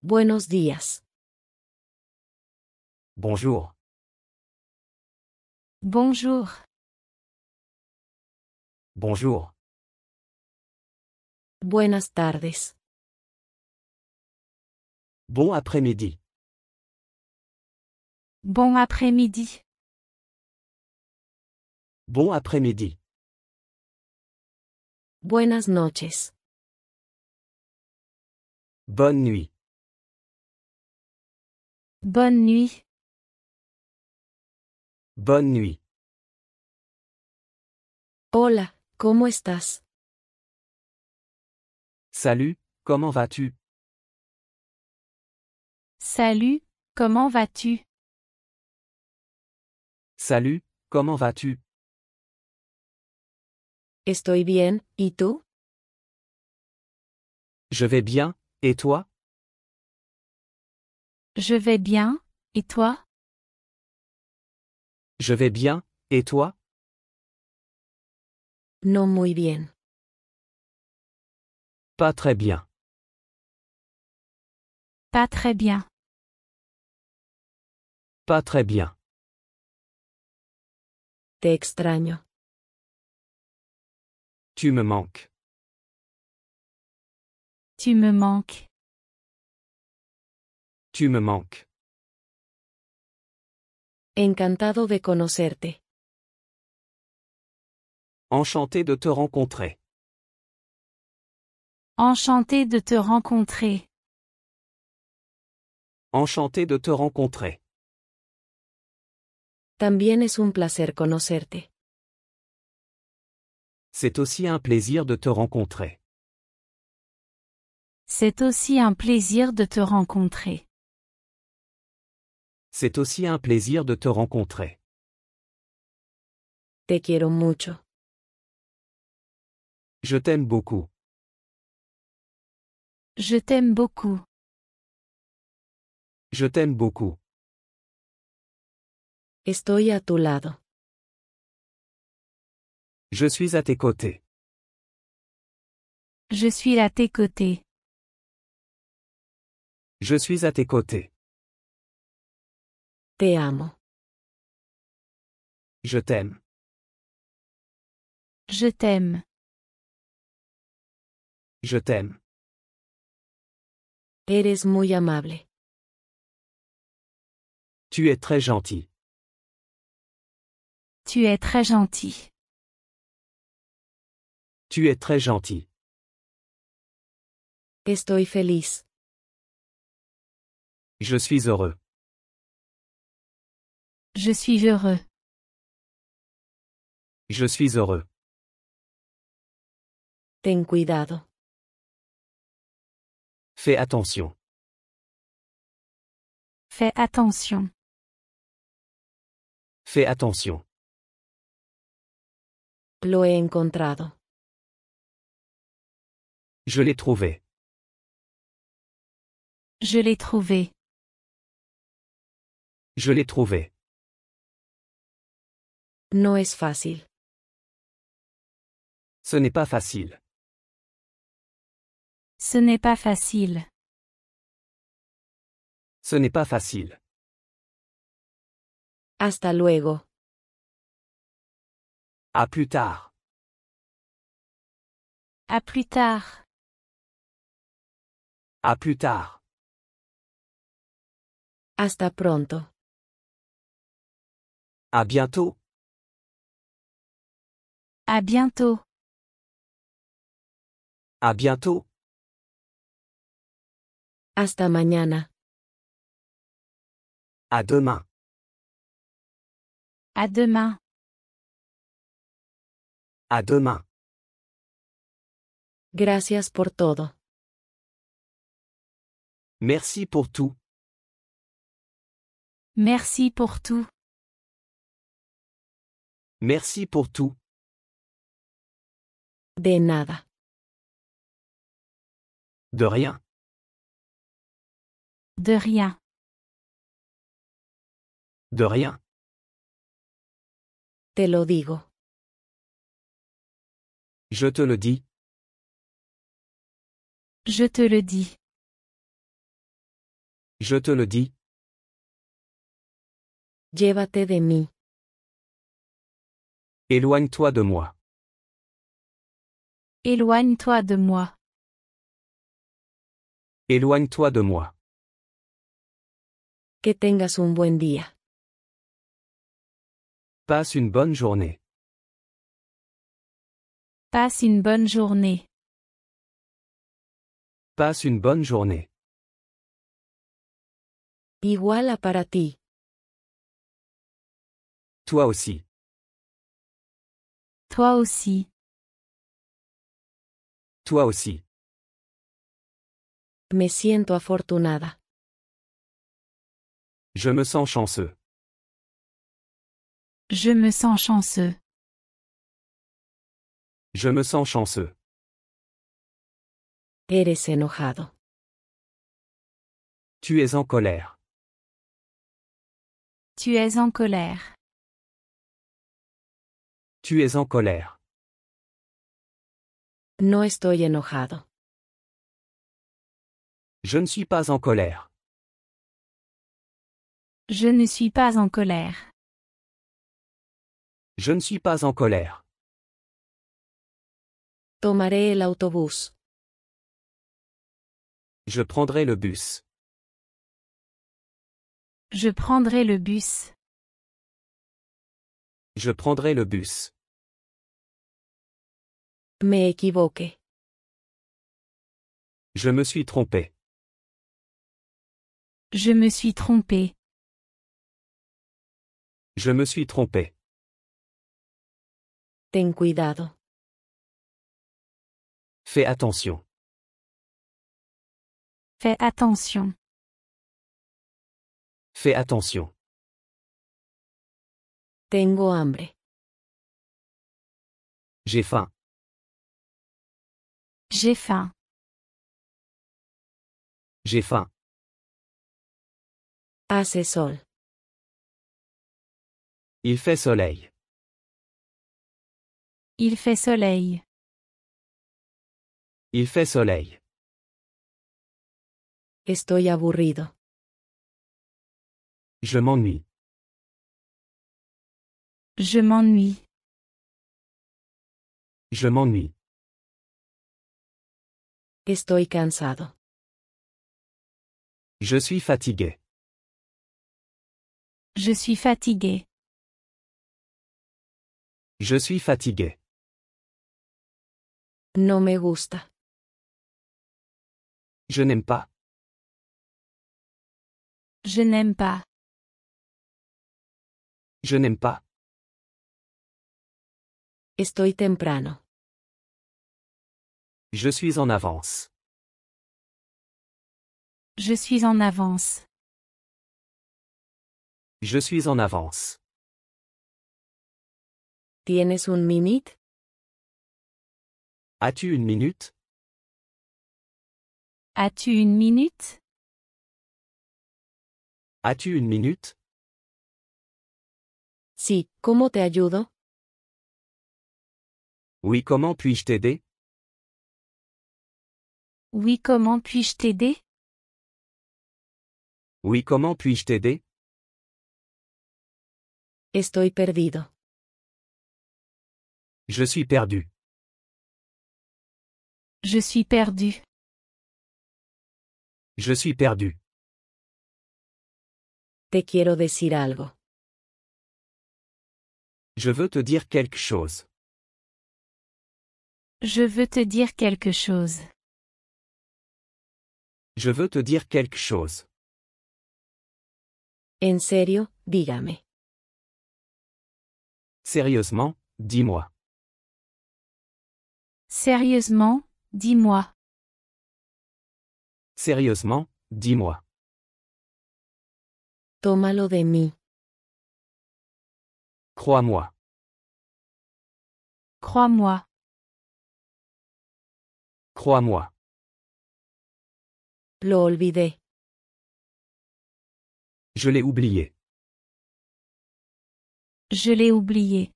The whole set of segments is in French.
Buenos días. Bonjour. Bonjour. Bonjour. Buenas tardes. Bon après-midi. Bon après-midi. Bon après-midi. Buenas noches. Bonne nuit. Bonne nuit. Bonne nuit. Hola, ¿cómo estás? Salut, comment vas-tu? Salut, comment vas-tu? Salut, comment vas-tu? Estoy bien, ¿y tú? Je vais bien, et toi? Je vais bien, et toi? Je vais bien, et toi? No muy bien. Pas très bien. Pas très bien. Pas très bien. Te extraño. Tu me manques. Tu me manques. Tu me manques. Encantado de conocerte. Enchanté de te rencontrer. Enchanté de te rencontrer. Enchanté de te rencontrer. También es un placer conocerte. C'est aussi un plaisir de te rencontrer. C'est aussi un plaisir de te rencontrer. C'est aussi un plaisir de te rencontrer. Te quiero mucho. Je t'aime beaucoup. Je t'aime beaucoup. Je t'aime beaucoup. Estoy a tu lado. Je suis à tes côtés. Je suis à tes côtés. Je suis à tes côtés. Te amo. Je t'aime. Je t'aime. Je t'aime. Eres muy amable. Tu es très gentil. Tu es très gentil. Tu es très gentil. Estoy feliz. Je suis heureux. Je suis heureux. Je suis heureux. Ten cuidado. Fais attention. Fais attention. Fais attention. Lo he encontrado. Je l'ai trouvé. Je l'ai trouvé. Je l'ai trouvé. No es fácil. Ce n'est pas facile. Ce n'est pas facile. Ce n'est pas facile. Hasta luego. À plus tard. À plus tard. À plus tard. Hasta pronto. À bientôt. À bientôt. À bientôt. Hasta mañana. À demain. À demain. À demain. Gracias por todo. Merci pour tout. Merci pour tout. Merci pour tout. De nada. De rien. De rien. De rien. Te lo digo. Je te le dis. Je te le dis. Je te le dis. Llévate de mí. Éloigne-toi de moi. Éloigne-toi de moi. Éloigne-toi de moi. Que tengas un buen día. Passe une bonne journée. Passe une bonne journée. Passe une bonne journée. Igual a para ti. Toi aussi. Toi aussi. Toi aussi. Me siento afortunada. Je me sens chanceux. Je me sens chanceux. Je me sens chanceux. Eres enojado. Tu es en colère. Tu es en colère. Tu es en colère. No estoy enojado. Je ne suis pas en colère. Je ne suis pas en colère. Je ne suis pas en colère. Tomaré el autobús. Je prendrai le bus. Je prendrai le bus. Je prendrai le bus. Me equivoqué. Je me suis trompé. Je me suis trompé. Je me suis trompé. Ten cuidado. Fais attention. Fais attention. Fais attention. Tengo hambre. J'ai faim. J'ai faim. J'ai faim. Hace sol. Il fait soleil. Il fait soleil. Il fait soleil. Estoy aburrido. Je m'ennuie. Je m'ennuie. Je m'ennuie. Estoy cansado. Je suis fatigué. Je suis fatigué. Je suis fatigué. No me gusta. Je n'aime pas. Je n'aime pas. Je n'aime pas. Estoy temprano. Je suis en avance. Je suis en avance. Je suis en avance. ¿Tienes un minute? As-tu une minute? As-tu une minute? As-tu une minute? Sí, ¿cómo te ayudo? Oui, comment puis-je t'aider? Oui, comment puis-je t'aider? Oui, comment puis-je t'aider? Estoy perdido. Je suis perdu. Je suis perdu. Je suis perdu. Te quiero decir algo. Je veux te dire quelque chose. Je veux te dire quelque chose. Je veux te dire quelque chose. En serio, dígame. Sérieusement, dis-moi. Sérieusement, dis-moi. Sérieusement, dis-moi. Tómalo de mí. Crois-moi. Crois-moi. Crois-moi. Lo olvidé. Je l'ai oublié. Je l'ai oublié.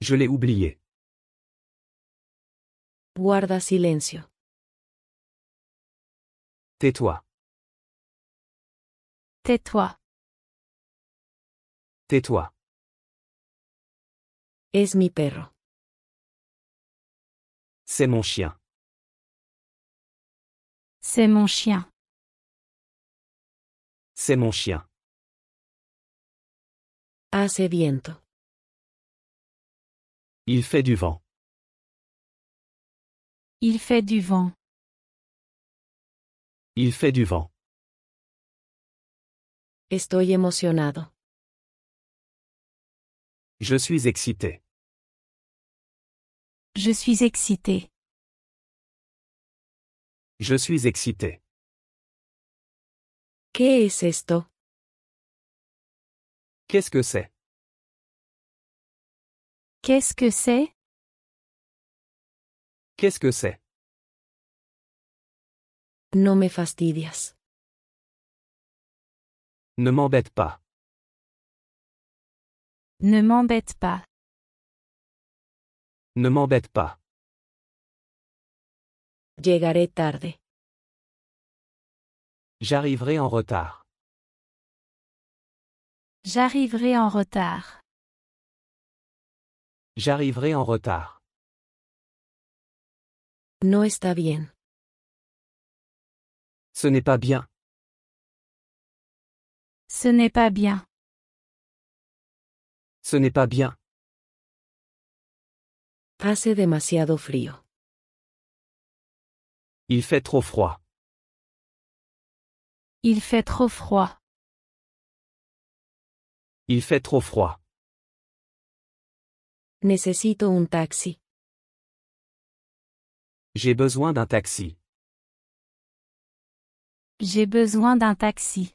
Je l'ai oublié. Guarda silencio. Tais-toi. Tais-toi. Tais-toi. Es mi perro. C'est mon chien. C'est mon chien. C'est mon chien. Hace viento. Il fait du vent. Il fait du vent. Il fait du vent. Estoy emocionado. Je suis excité. Je suis excité. Je suis excité. ¿Qué es esto? Qu'est-ce que c'est? Qu'est-ce que c'est? Qu'est-ce que c'est? No me fastidias. Ne m'embête pas. Ne m'embête pas. Ne m'embête pas. Llegaré tarde. J'arriverai en retard. J'arriverai en retard. J'arriverai en retard. No está bien. Ce n'est pas bien. Ce n'est pas bien. Ce n'est pas bien. Hace demasiado frío. Il fait trop froid. Il fait trop froid. Il fait trop froid. Necesito un taxi. J'ai besoin d'un taxi. J'ai besoin d'un taxi.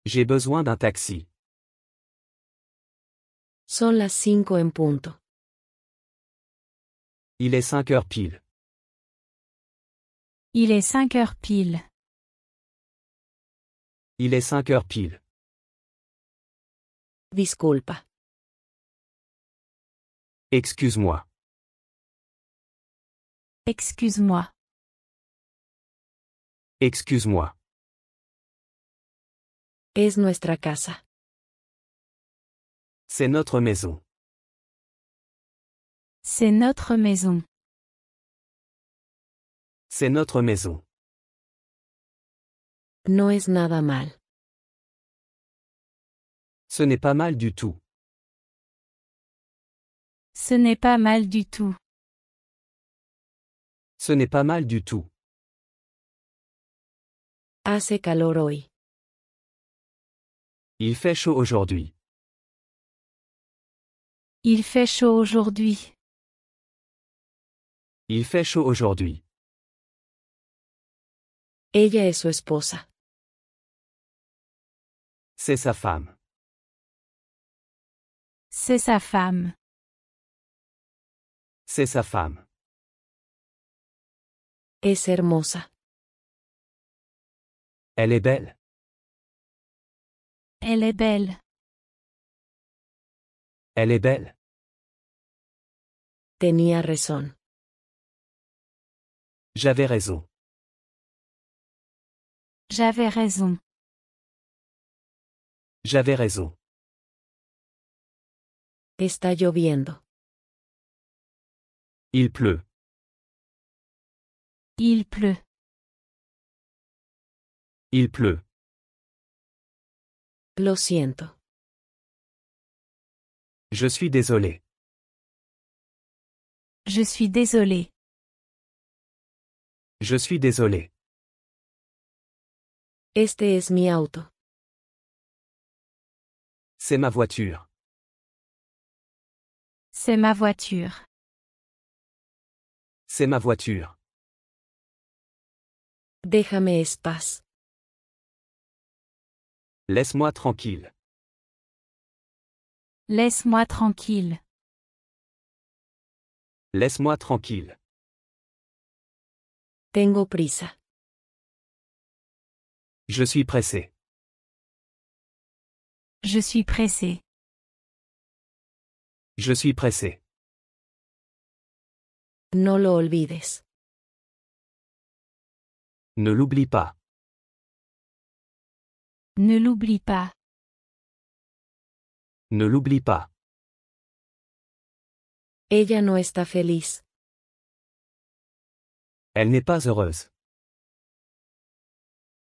J'ai besoin d'un taxi. Son las 5 en punto. Il est 5 heures pile. Il est 5 heures pile. Il est 5 heures pile. Disculpa. Excuse-moi. Excuse-moi. Excuse-moi. Es nuestra casa. C'est notre maison. C'est notre maison. C'est notre maison. No es nada mal. Ce n'est pas mal du tout. Ce n'est pas mal du tout. Ce n'est pas mal du tout. Hace calor hoy. Il fait chaud aujourd'hui. Il fait chaud aujourd'hui. Il fait chaud aujourd'hui. Ella es su esposa. C'est sa femme. C'est sa femme. C'est sa femme. Es hermosa. Elle est belle. Elle est belle. Elle est belle. Tenía razón. J'avais raison. J'avais raison. J'avais raison. Está lloviendo. Il pleut. Il pleut. Il pleut. Lo siento. Je suis désolé. Je suis désolé. Je suis désolé. Este es mi auto. C'est ma voiture. C'est ma voiture. C'est ma voiture. Déjame en paz. Laisse-moi tranquille. Laisse-moi tranquille. Laisse-moi tranquille. Tengo prisa. Je suis pressé. Je suis pressé. Je suis pressé. No lo olvides. Ne l'oublie pas. Ne l'oublie pas. Ne l'oublie pas. Ella no está feliz. Elle n'est pas heureuse.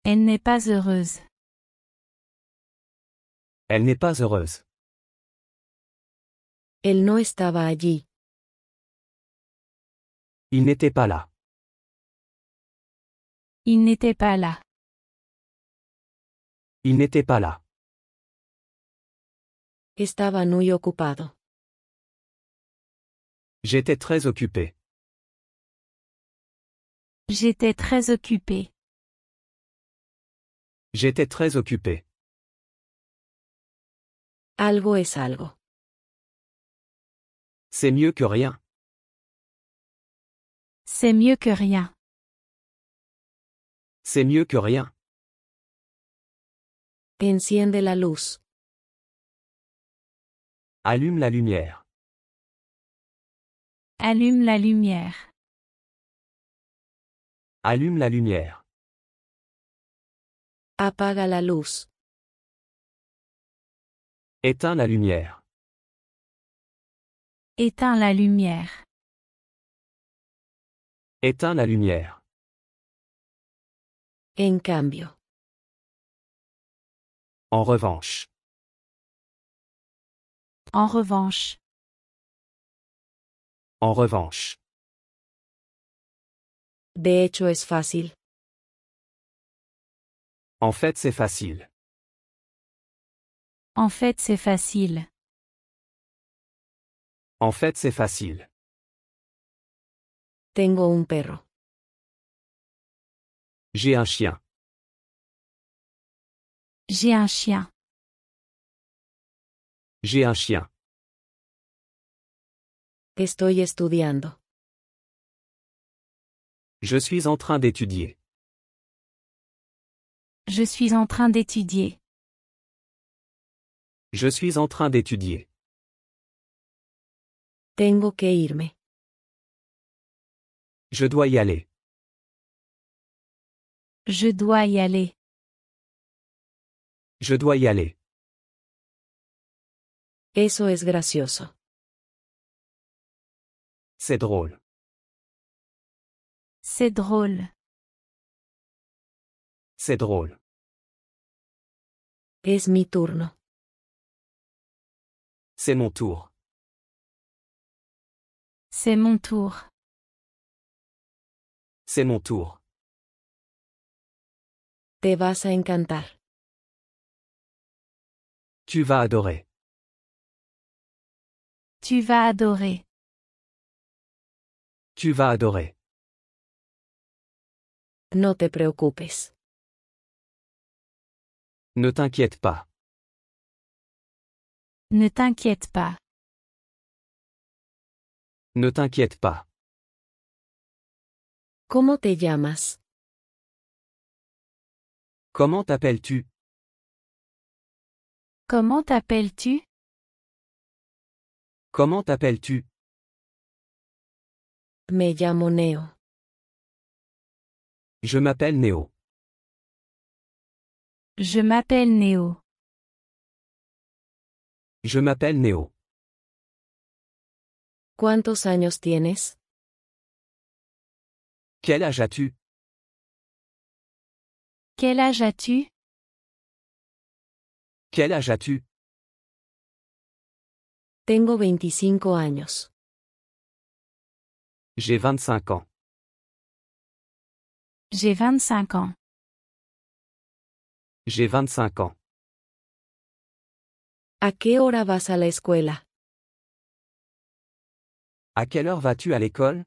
Elle n'est pas heureuse. Elle n'est pas heureuse. Él no estaba allí. Il n'était pas là. Il n'était pas là. Il n'était pas là. Estaba muy ocupado. J'étais très occupé. J'étais très occupée. J'étais très occupé. Algo es algo. C'est mieux que rien. C'est mieux que rien. C'est mieux que rien. Enciende la luz. Allume la lumière. Allume la lumière. Allume la lumière. Apaga la luz. Éteins la lumière. Éteins la lumière. Éteins la lumière. En cambio. En revanche. En revanche. En revanche. De hecho es fácil. En fait, c'est facile. En fait, c'est facile. En fait, c'est facile. Tengo un perro. J'ai un chien. J'ai un chien. J'ai un chien. Estoy estudiando. Je suis en train d'étudier. Je suis en train d'étudier. Je suis en train d'étudier. Tengo que irme. Je dois y aller. Je dois y aller. Je dois y aller. Eso es gracioso. C'est drôle. C'est drôle. C'est drôle. Es mi turno. C'est mon tour. C'est mon tour. C'est mon tour. Te vas a encantar. Tu vas adorer. Tu vas adorer. Tu vas adorer. No te preocupes. Ne t'inquiète pas. Ne t'inquiète pas. Ne t'inquiète pas. ¿Cómo te llamas? Comment t'appelles-tu? Comment t'appelles-tu? Comment t'appelles-tu? Me llamo Neo. Je m'appelle Néo. Je m'appelle Néo. Je m'appelle Néo. ¿Cuántos años tienes? Quel âge as-tu? Quel âge as-tu? Quel âge as-tu? Tengo 25 años. J'ai 25 ans. J'ai 25 ans. J'ai 25 ans. ¿A qué hora vas a la escuela? À quelle heure vas-tu à l'école?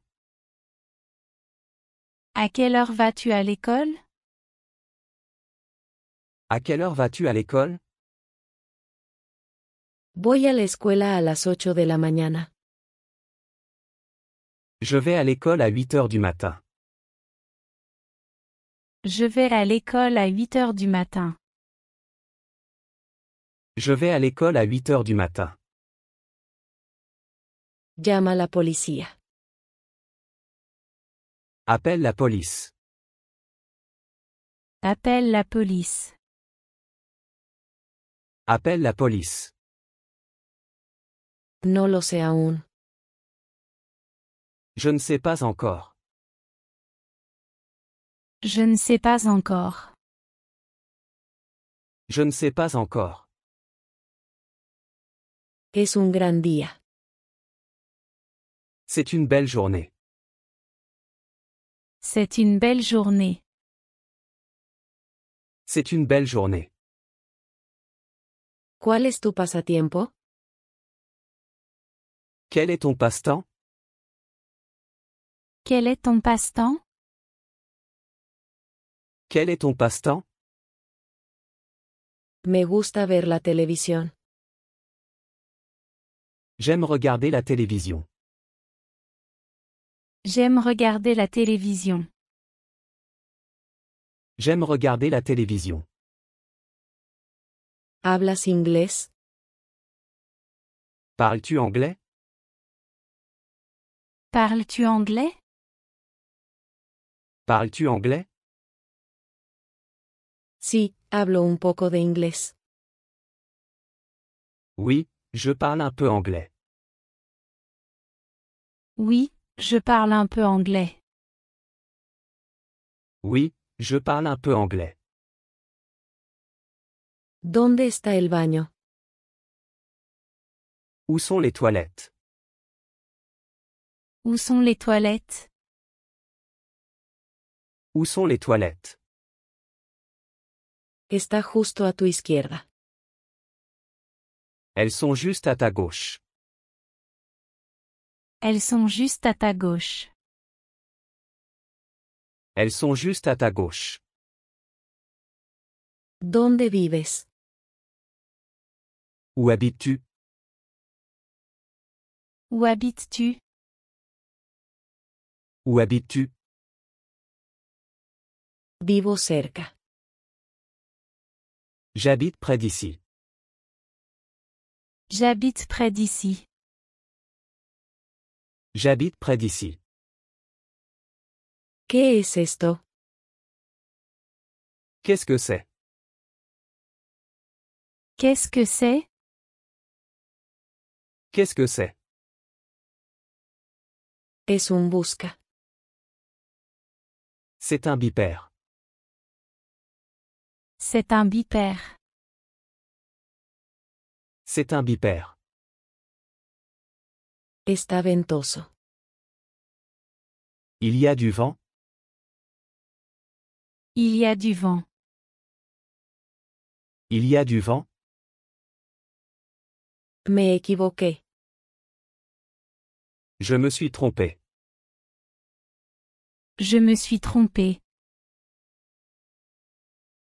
À quelle heure vas-tu à l'école? À quelle heure vas-tu à l'école? Voy a la escuela a las 8 de la mañana. Je vais à l'école à 8 heures du matin. Je vais à l'école à 8 heures du matin. Je vais à l'école à 8 heures du matin. Llama a la policía. Appelle la police. Appelle la police. Appelle la police. No lo sé aún. Je ne sais pas encore. Je ne sais pas encore. Je ne sais pas encore. Es un gran día. C'est une belle journée. C'est une belle journée. C'est une belle journée. ¿Cuál es tu pasatiempo? Quel est ton passe-temps? Quel est ton passe-temps? Quel est ton passe-temps? Me gusta ver la televisión. J'aime regarder la télévision. J'aime regarder la télévision. J'aime regarder la télévision. ¿Hablas inglés? Parles-tu anglais? Parles-tu anglais? Parles-tu anglais? Sí, hablo un poco de inglés. Oui, je parle un peu anglais. Oui, je parle un peu anglais. Oui, je parle un peu anglais. ¿Dónde está el baño? Où sont les toilettes? Où sont les toilettes? Où sont les toilettes? Está justo a tu izquierda. Elles sont juste à ta gauche. Elles sont juste à ta gauche. Elles sont juste à ta gauche. ¿Dónde vives? Où habites-tu? Où habites-tu? Où habites-tu? Vivo cerca. J'habite près d'ici. J'habite près d'ici. J'habite près d'ici. ¿Qué es esto? Qu'est-ce que c'est? Qu'est-ce que c'est? Qu'est-ce que c'est? Es un busca. C'est un bipère. C'est un bipère. C'est un bipère. Está ventoso. Il y a du vent? Il y a du vent. Il y a du vent? Me equivoqué. Je me suis trompé. Je me suis trompé.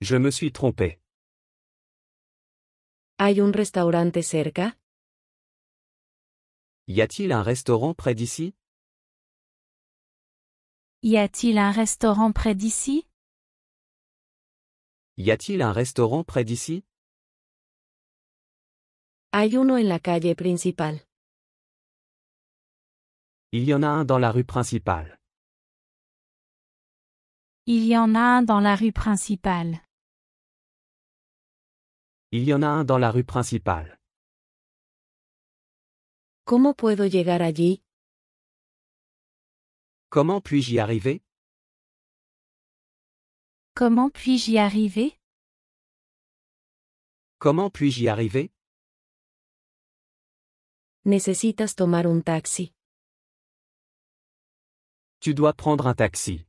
Je me suis trompé. ¿Hay un restaurante cerca? Y a-t-il un restaurant près d'ici? Y a-t-il un restaurant près d'ici? Y a-t-il un restaurant près d'ici? Hay uno en la calle principal. Il y en a un dans la rue principale. Il y en a un dans la rue principale. Il y en a un dans la rue principale. ¿Cómo puedo llegar allí? Comment puis-je y arriver? Comment puis-je y arriver? Comment puis-je y arriver? Necesitas tomar un taxi. Tu dois prendre un taxi.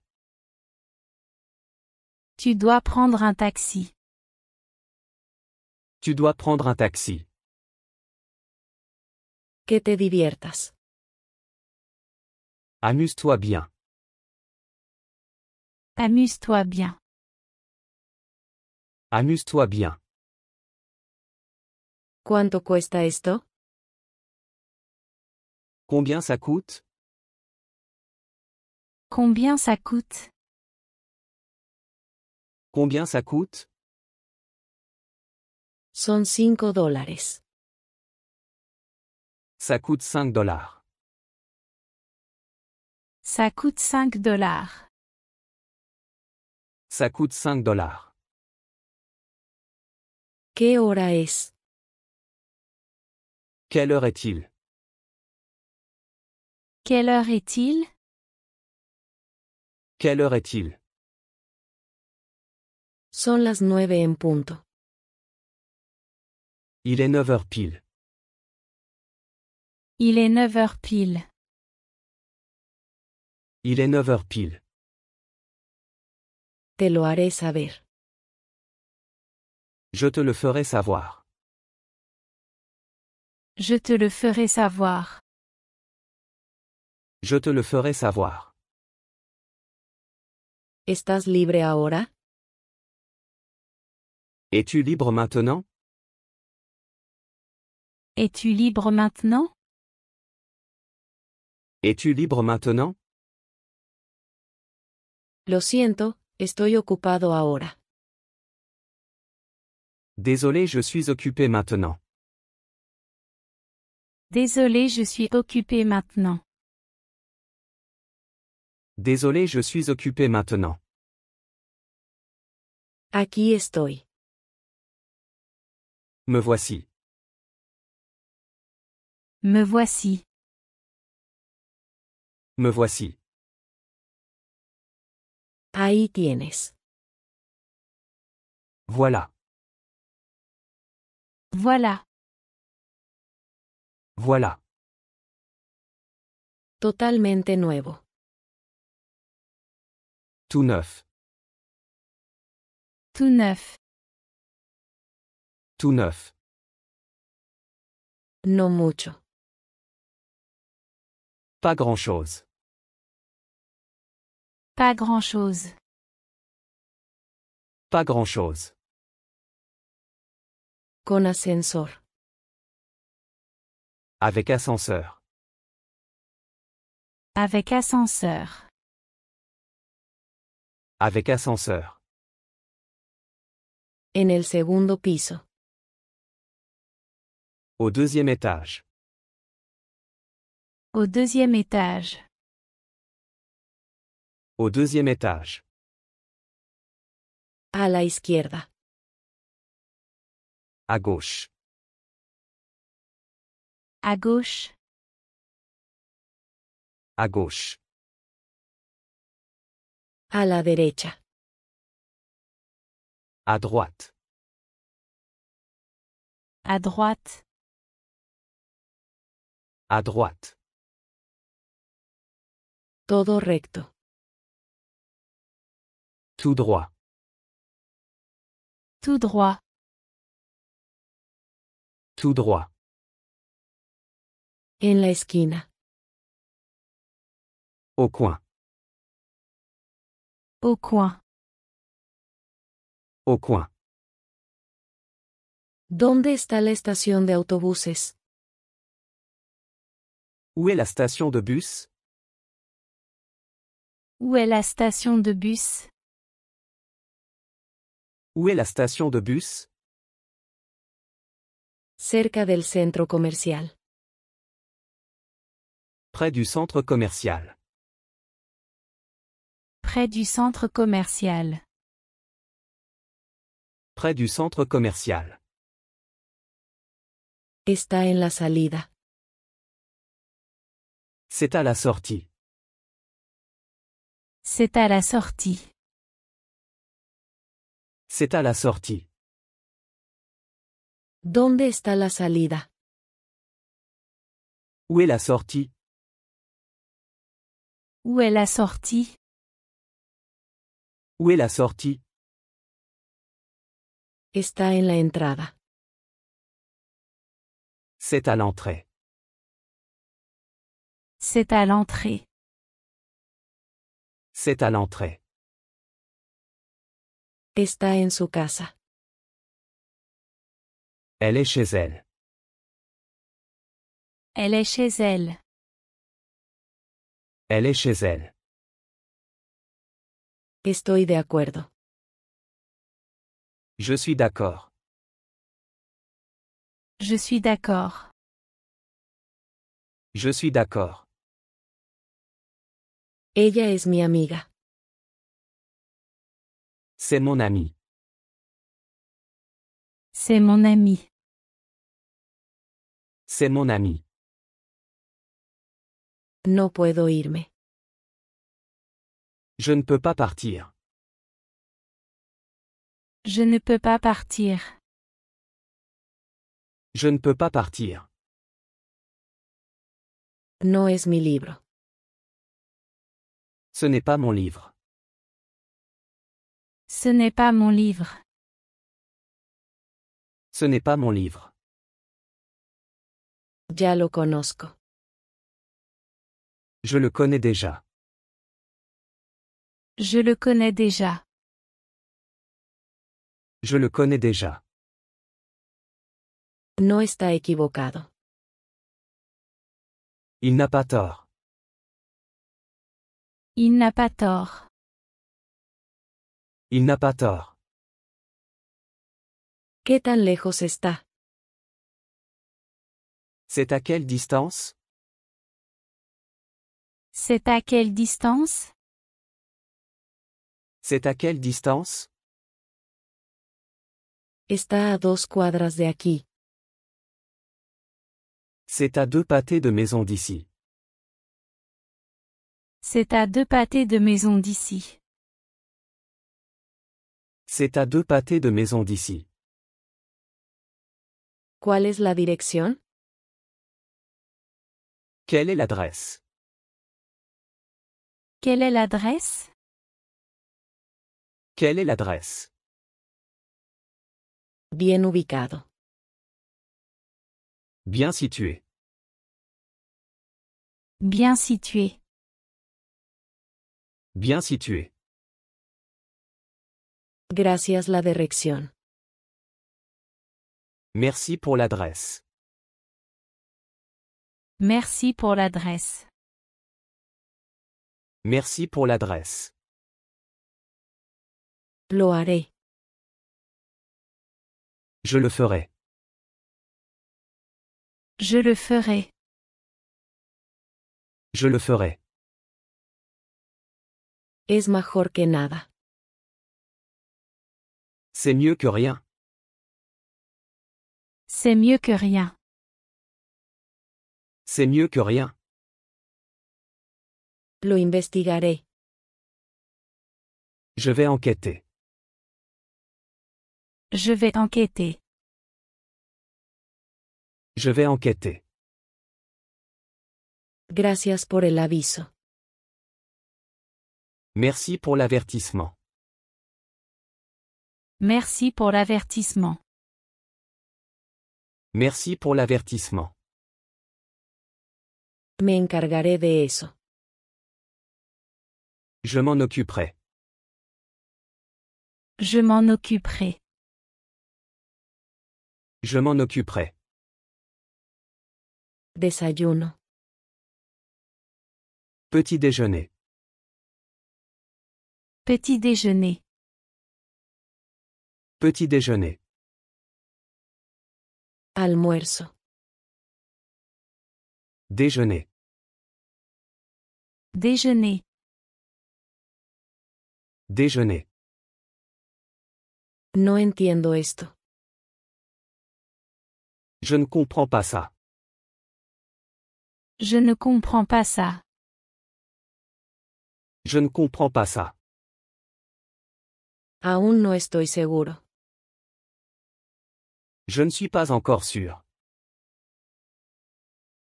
Tu dois prendre un taxi. Tu dois prendre un taxi. Que te diviertas. Amuse-toi bien. Amuse-toi bien. Amuse-toi bien. ¿Cuánto cuesta esto? Combien ça coûte? Combien ça coûte? Combien ça coûte? Son $5. Ça coûte 5 $. Ça coûte 5 $. Ça coûte 5 $. ¿Qué hora es? Quelle heure est-il? Quelle heure est-il? Quelle heure est-il? Son las 9 en punto. Il est 9 heures pile. Il est 9 heures pile. Il est 9 heures pile. Te lo haré saber. Je te le ferai savoir. Je te le ferai savoir. Je te le ferai savoir. ¿Estás libre ahora? Es-tu libre maintenant? Es-tu libre maintenant? Es-tu libre maintenant? Lo siento, estoy ocupado ahora. Désolé, je suis occupé maintenant. Désolé, je suis occupé maintenant. Désolé, je suis occupé maintenant. Aquí estoy. Me voici. Me voici. Me voici. Ahí tienes. Voilà. Voilà. Voilà. Totalmente nuevo. Tout neuf. Tout neuf. Tout neuf. No mucho. Pas grand-chose. Pas grand-chose. Pas grand-chose. Con ascensor. Avec ascenseur. Avec ascenseur. Avec ascenseur. En el segundo piso. Au deuxième étage. Au deuxième étage. Au deuxième étage. A la izquierda. À gauche. À gauche. À gauche. A la derecha. À droite. À droite. À droite. Todo recto. Tout droit. Tout droit. Tout droit. En la esquina. Au coin. Au coin. Au coin. ¿Dónde está la estación de autobuses? Où est la station de bus? Où est la station de bus? Où est la station de bus? Cerca del centro comercial. Près du centre commercial. Près du centre commercial. Près du centre commercial. Está en la salida. C'est à la sortie. C'est à la sortie. C'est à la sortie. ¿Dónde está la salida? Où est la sortie? Où est la sortie? Où est la sortie? Está en la entrada. C'est à l'entrée. C'est à l'entrée. C'est à l'entrée. Está en su casa. Elle est chez elle. Elle est chez elle. Elle est chez elle. Estoy de acuerdo. Je suis d'accord. Je suis d'accord. Je suis d'accord. Ella es mi amiga. C'est mon ami. C'est mon ami. C'est mon ami. No puedo irme. Je ne peux pas partir. Je ne peux pas partir. Je ne peux pas partir. No es mi libro. Ce n'est pas mon livre. Ce n'est pas mon livre. Ce n'est pas mon livre. Ya lo conozco. Je le connais déjà. Je le connais déjà. Je le connais déjà. No está equivocado. Il n'a pas tort. Il n'a pas tort. Il n'a pas tort. ¿Qué tan lejos está? C'est à quelle distance? C'est à quelle distance? C'est à quelle distance? Está a 2 cuadras de aquí. C'est à 2 pâtés de maison d'ici. C'est à 2 pâtés de maison d'ici. C'est à 2 pâtés de maison d'ici. ¿Cuál es la dirección? Quelle est l'adresse? Quelle est l'adresse? Quelle est l'adresse? Bien ubicado. Bien situé. Bien situé. Bien situé. Gracias la dirección. Merci pour l'adresse. Merci pour l'adresse. Merci pour l'adresse. Lo haré. Je le ferai. Je le ferai. Je le ferai. Es mejor que nada. C'est mieux que rien. C'est mieux que rien. C'est mieux que rien. Lo investigaré. Je vais enquêter. Je vais enquêter. Je vais enquêter. Gracias por el aviso. Merci pour l'avertissement. Merci pour l'avertissement. Merci pour l'avertissement. Me encargaré de eso. Je m'en occuperai. Je m'en occuperai. Je m'en occuperai. Desayuno. Petit déjeuner. Petit déjeuner. Petit déjeuner. Almuerzo. Déjeuner. Déjeuner. Déjeuner. No entiendo esto. Je ne comprends pas ça. Je ne comprends pas ça. Je ne comprends pas ça. Aún no estoy seguro. Je ne suis pas encore sûr.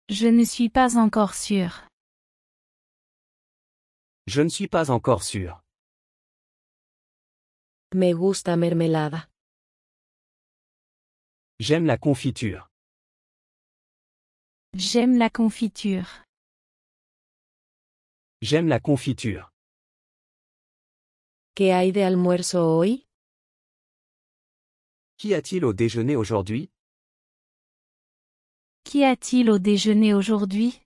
Je ne suis pas encore sûr. Je ne suis pas encore sûr. Me gusta mermelada. J'aime la confiture. J'aime la confiture. J'aime la confiture. ¿Qué hay de almuerzo hoy? Qu'y a-t-il au déjeuner aujourd'hui? Qu'y a-t-il au déjeuner aujourd'hui?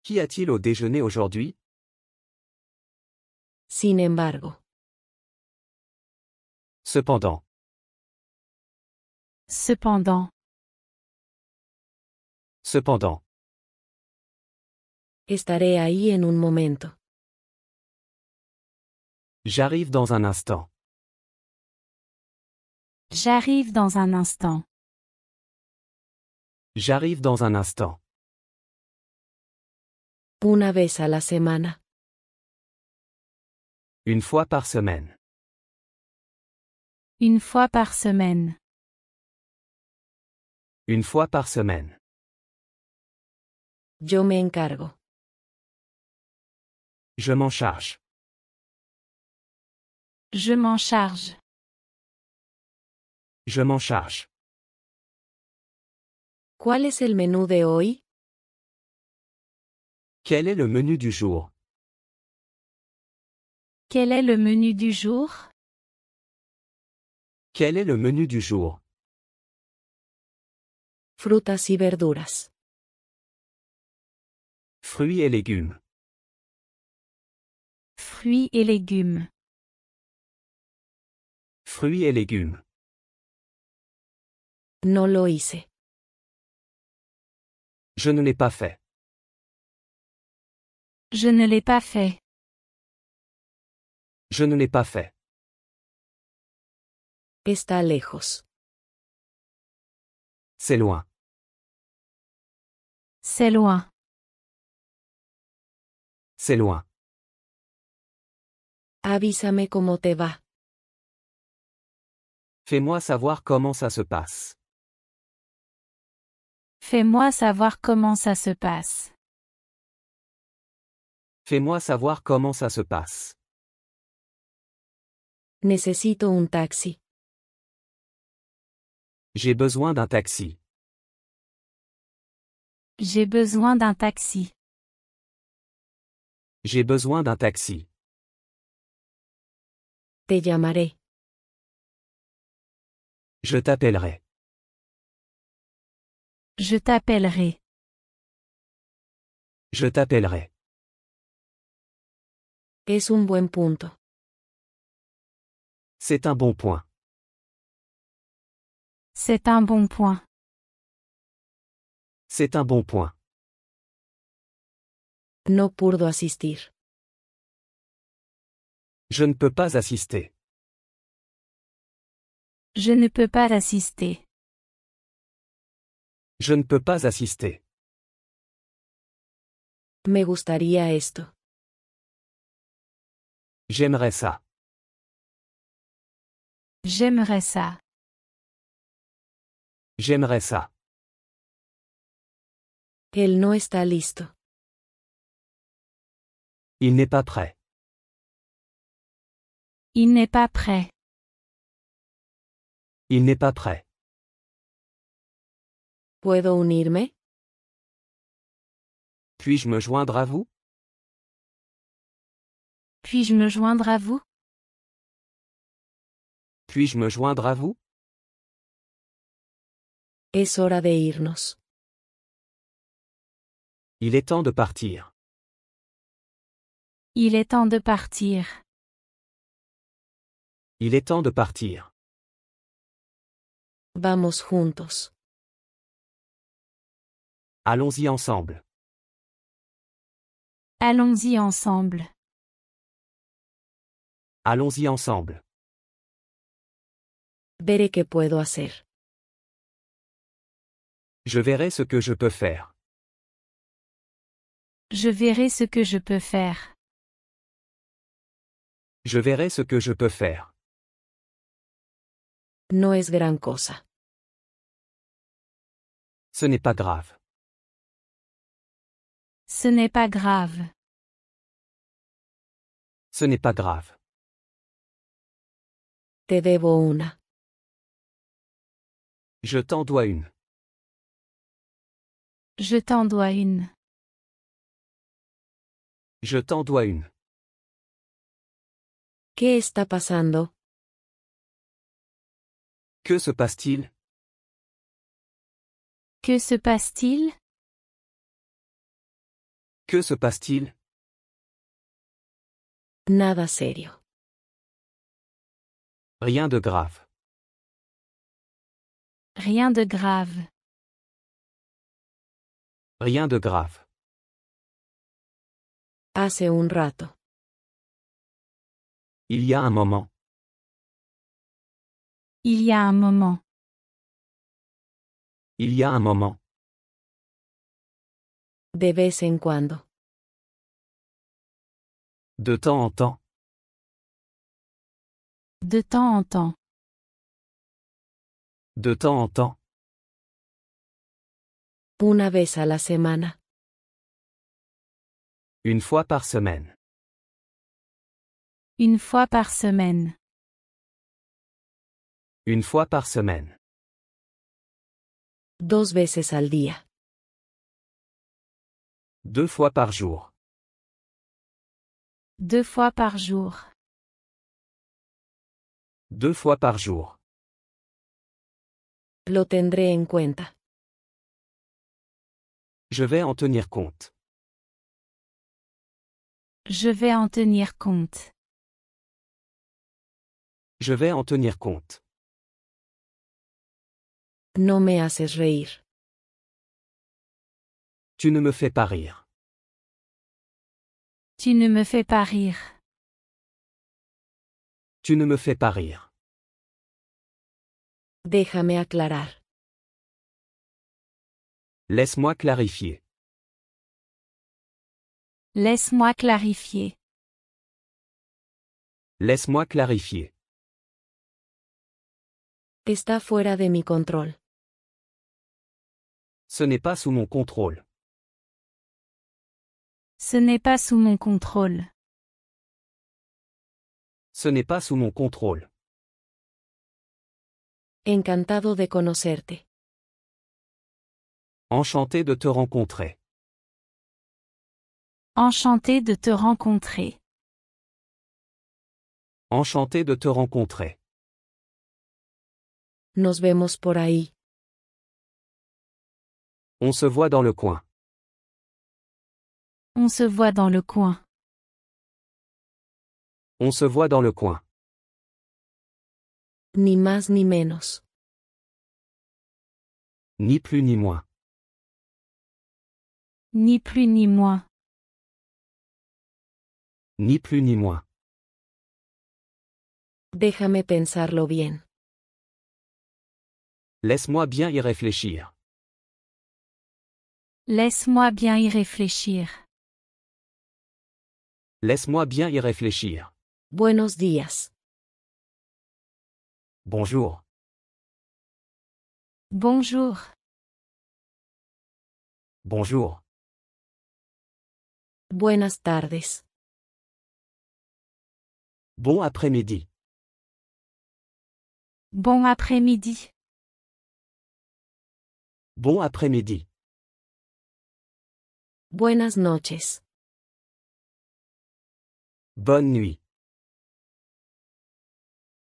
Qu'y a-t-il au déjeuner aujourd'hui? Sin embargo. Cependant. Cependant. Cependant. Estaré ahí en un momento. J'arrive dans un instant. J'arrive dans un instant. J'arrive dans un instant. Una vez a la semana. Une fois par semaine. Une fois par semaine. Une fois par semaine. Yo me encargo. Je m'en charge. Je m'en charge. Je m'en charge. ¿Cuál es el menú de hoy? Quel est le menu du jour? Quel est le menu du jour? Quel est le menu du jour? Frutas y verduras. Fruits et légumes. Fruits et légumes. Fruits et légumes. No lo hice. Je ne l'ai pas fait. Je ne l'ai pas fait. Je ne l'ai pas fait. Está lejos. C'est loin. C'est loin. C'est loin. Avísame cómo te va. Fais-moi savoir comment ça se passe. Fais-moi savoir comment ça se passe. Fais-moi savoir comment ça se passe. Necesito un taxi. J'ai besoin d'un taxi. J'ai besoin d'un taxi. J'ai besoin d'un taxi. Te llamaré. Je t'appellerai. Je t'appellerai. Je t'appellerai. Es un buen punto. C'est un bon point. C'est un bon point. C'est un bon point. No puedo asistir. Je ne peux pas assister. Je ne peux pas assister. Je ne peux pas assister. Me gustaría esto. J'aimerais ça. J'aimerais ça. J'aimerais ça. Él no está listo. Il n'est pas prêt. Il n'est pas prêt. Il n'est pas prêt. ¿Puedo unirme? Puis-je me joindre à vous? Puis-je me joindre à vous? Puis-je me joindre à vous? Es hora de irnos. Il est temps de partir. Il est temps de partir. Il est temps de partir. Vamos juntos. Allons-y ensemble. Allons-y ensemble. Allons-y ensemble. Veré qué puedo hacer. Je verrai ce que je peux faire. Je verrai ce que je peux faire. Je verrai ce que je peux faire. No es gran cosa. Ce n'est pas grave. Ce n'est pas grave. Ce n'est pas grave. Te debo una. Je t'en dois une. Je t'en dois une. Je t'en dois une. ¿Qué está pasando? Que se passe-t-il? Que se passe-t-il? Que se passe-t-il? Nada serio. Rien de grave. Rien de grave. Rien de grave. Hace un rato. Il y a un moment. Il y a un moment. Il y a un moment. De vez en cuando. De temps en temps. De temps en temps. De temps en temps. Una vez a la semana. Une fois par semaine. Une fois par semaine. Une fois par semaine. 2 veces al día. 2 fois par jour. 2 fois par jour. 2 fois par jour. Lo tendré en cuenta. Je vais en tenir compte. Je vais en tenir compte. Je vais en tenir compte. No me haces reír. Tu ne me fais pas rire. Tu ne me fais pas rire. Tu ne me fais pas rire. Déjame aclarar. Laisse-moi clarifier. Laisse-moi clarifier. Laisse-moi clarifier. Está fuera de mi control. Ce n'est pas sous mon contrôle. Ce n'est pas sous mon contrôle. Ce n'est pas sous mon contrôle. Encantado de conocerte. Enchanté de te rencontrer. Enchanté de te rencontrer. Enchanté de te rencontrer. Nos vemos por ahí. On se voit dans le coin. On se voit dans le coin. On se voit dans le coin. Ni más ni menos. Ni plus ni moins. Ni plus ni moins. Ni plus ni moins. Déjame pensarlo bien. Laisse-moi bien y réfléchir. Laisse-moi bien y réfléchir. Laisse-moi bien y réfléchir. Buenos días. Bonjour. Bonjour. Bonjour. Buenas tardes. Bon après-midi. Bon après-midi. Bon après-midi. Buenas noches. Bonne nuit.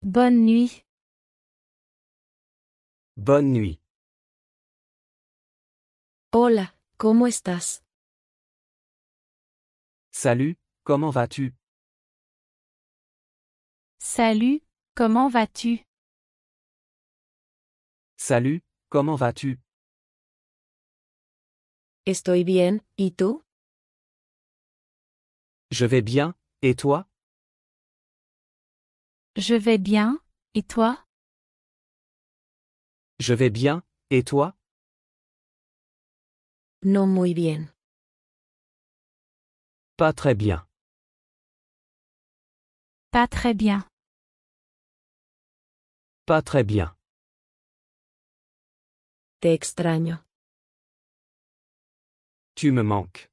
Bonne nuit. Bonne nuit. Hola, ¿cómo estás? Salut, comment vas-tu? Salut, comment vas-tu? Salut, comment vas-tu? Estoy bien, ¿y tú? Je vais bien, et toi? Je vais bien, et toi? Je vais bien, et toi? No muy bien. Pas très bien. Pas très bien. Pas très bien. Te extraño. Tu me manques.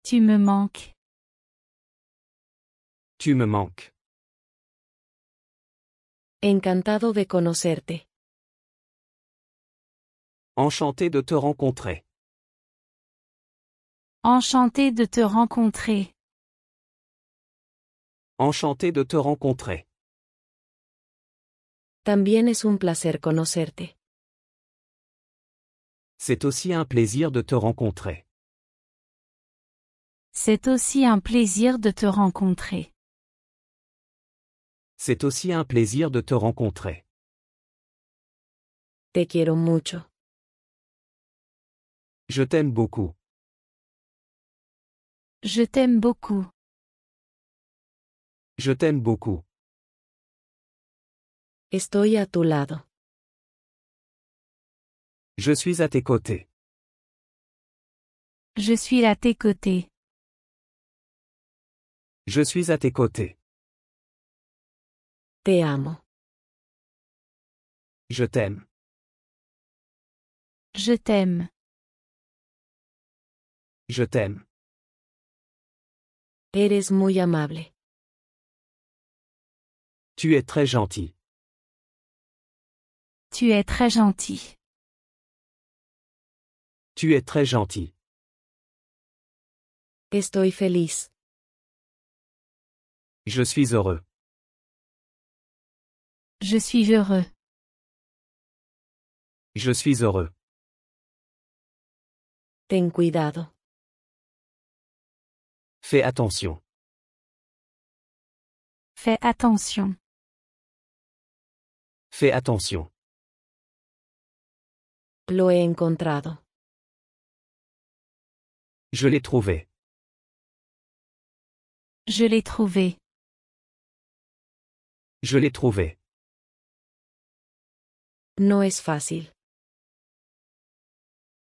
Tu me manques. Tu me manques. Encantado de conocerte. Enchanté de te rencontrer. Enchanté de te rencontrer. Enchanté de te rencontrer. También es un placer conocerte. C'est aussi un plaisir de te rencontrer. C'est aussi un plaisir de te rencontrer. C'est aussi un plaisir de te rencontrer. Te quiero mucho. Je t'aime beaucoup. Je t'aime beaucoup. Je t'aime beaucoup. Estoy a tu lado. Je suis à tes côtés. Je suis à tes côtés. Je suis à tes côtés. Te amo. Je t'aime. Je t'aime. Je t'aime. Eres muy amable. Tu es très gentil. Tu es très gentil. Tu es très gentil. Estoy feliz. Je suis heureux. Je suis heureux. Je suis heureux. Ten cuidado. Fais attention. Fais attention. Fais attention. Lo he encontrado. Je l'ai trouvé. Je l'ai trouvé. Je l'ai trouvé. No es fácil.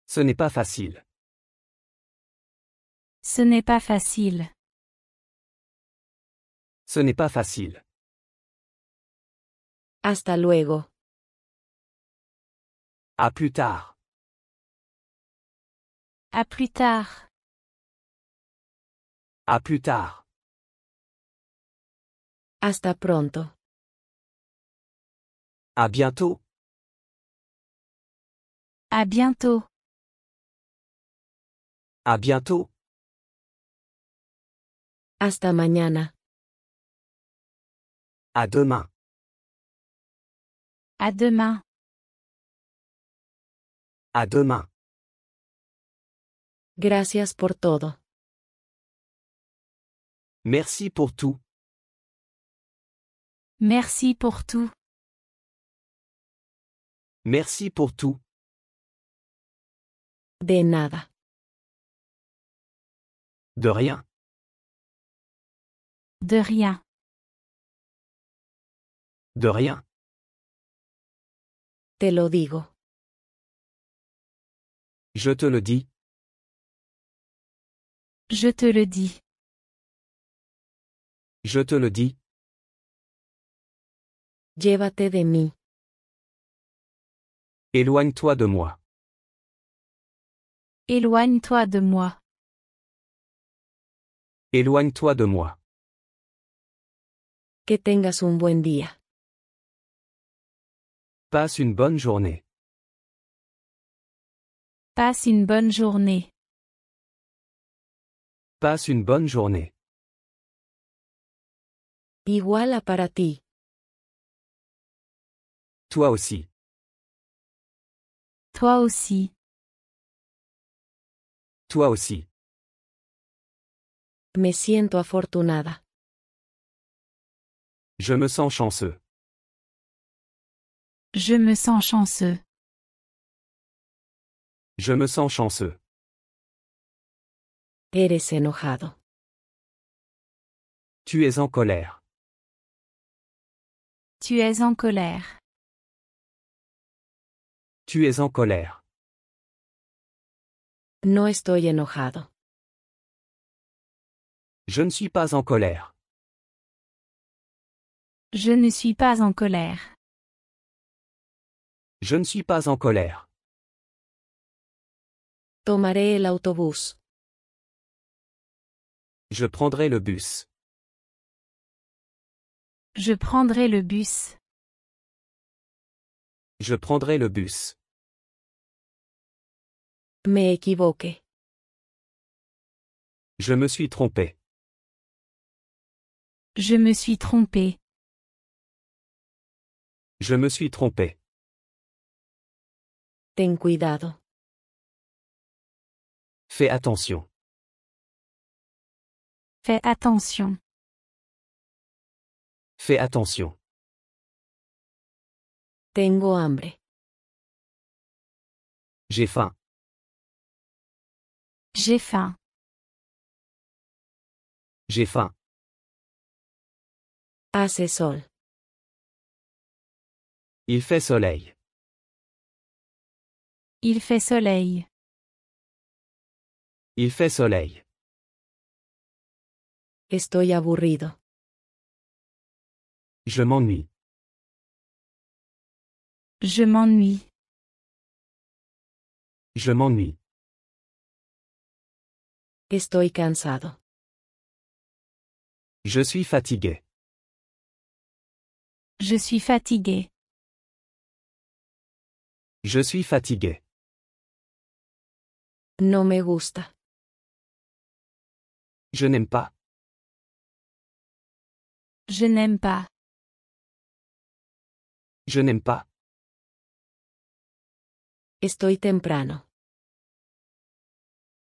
Ce n'est pas facile. Ce n'est pas facile. Ce n'est pas facile. Hasta luego. À plus tard. À plus tard. À plus tard. Hasta pronto. À bientôt. À bientôt. À bientôt. Hasta mañana. À demain. À demain. À demain. Gracias por todo. Merci pour tout. Merci pour tout. Merci pour tout. De nada. De rien. De rien. De rien. Te lo digo. Je te le dis. Je te le dis. Je te le dis. Llévate de mí. Éloigne-toi de moi. Éloigne-toi de moi. Éloigne-toi de moi. Que tengas un buen día. Passe une bonne journée. Passe une bonne journée. Passe une bonne journée. Igual para ti. Toi aussi. Toi aussi. Toi aussi. Me siento afortunada. Je me sens chanceux. Je me sens chanceux. Je me sens chanceux. Eres enojado. Tu es en colère. Tu es en colère. Tu es en colère. No estoy enojado. Je ne suis pas en colère. Je ne suis pas en colère. Je ne suis pas en colère. Tomaré el autobús. Je prendrai le bus. Je prendrai le bus. Je prendrai le bus. Me equivoqué. Je me suis trompé. Je me suis trompé. Je me suis trompé. Ten cuidado. Fais attention. Fais attention. Fais attention. Tengo hambre. J'ai faim. J'ai faim. J'ai faim. Hace sol. Il fait soleil. Il fait soleil. Il fait soleil. Estoy aburrido. Je m'ennuie. Je m'ennuie. Je m'ennuie. Estoy cansado. Je suis fatigué. Je suis fatigué. Je suis fatigué. No me gusta. Je n'aime pas. Je n'aime pas. Je n'aime pas. Estoy temprano.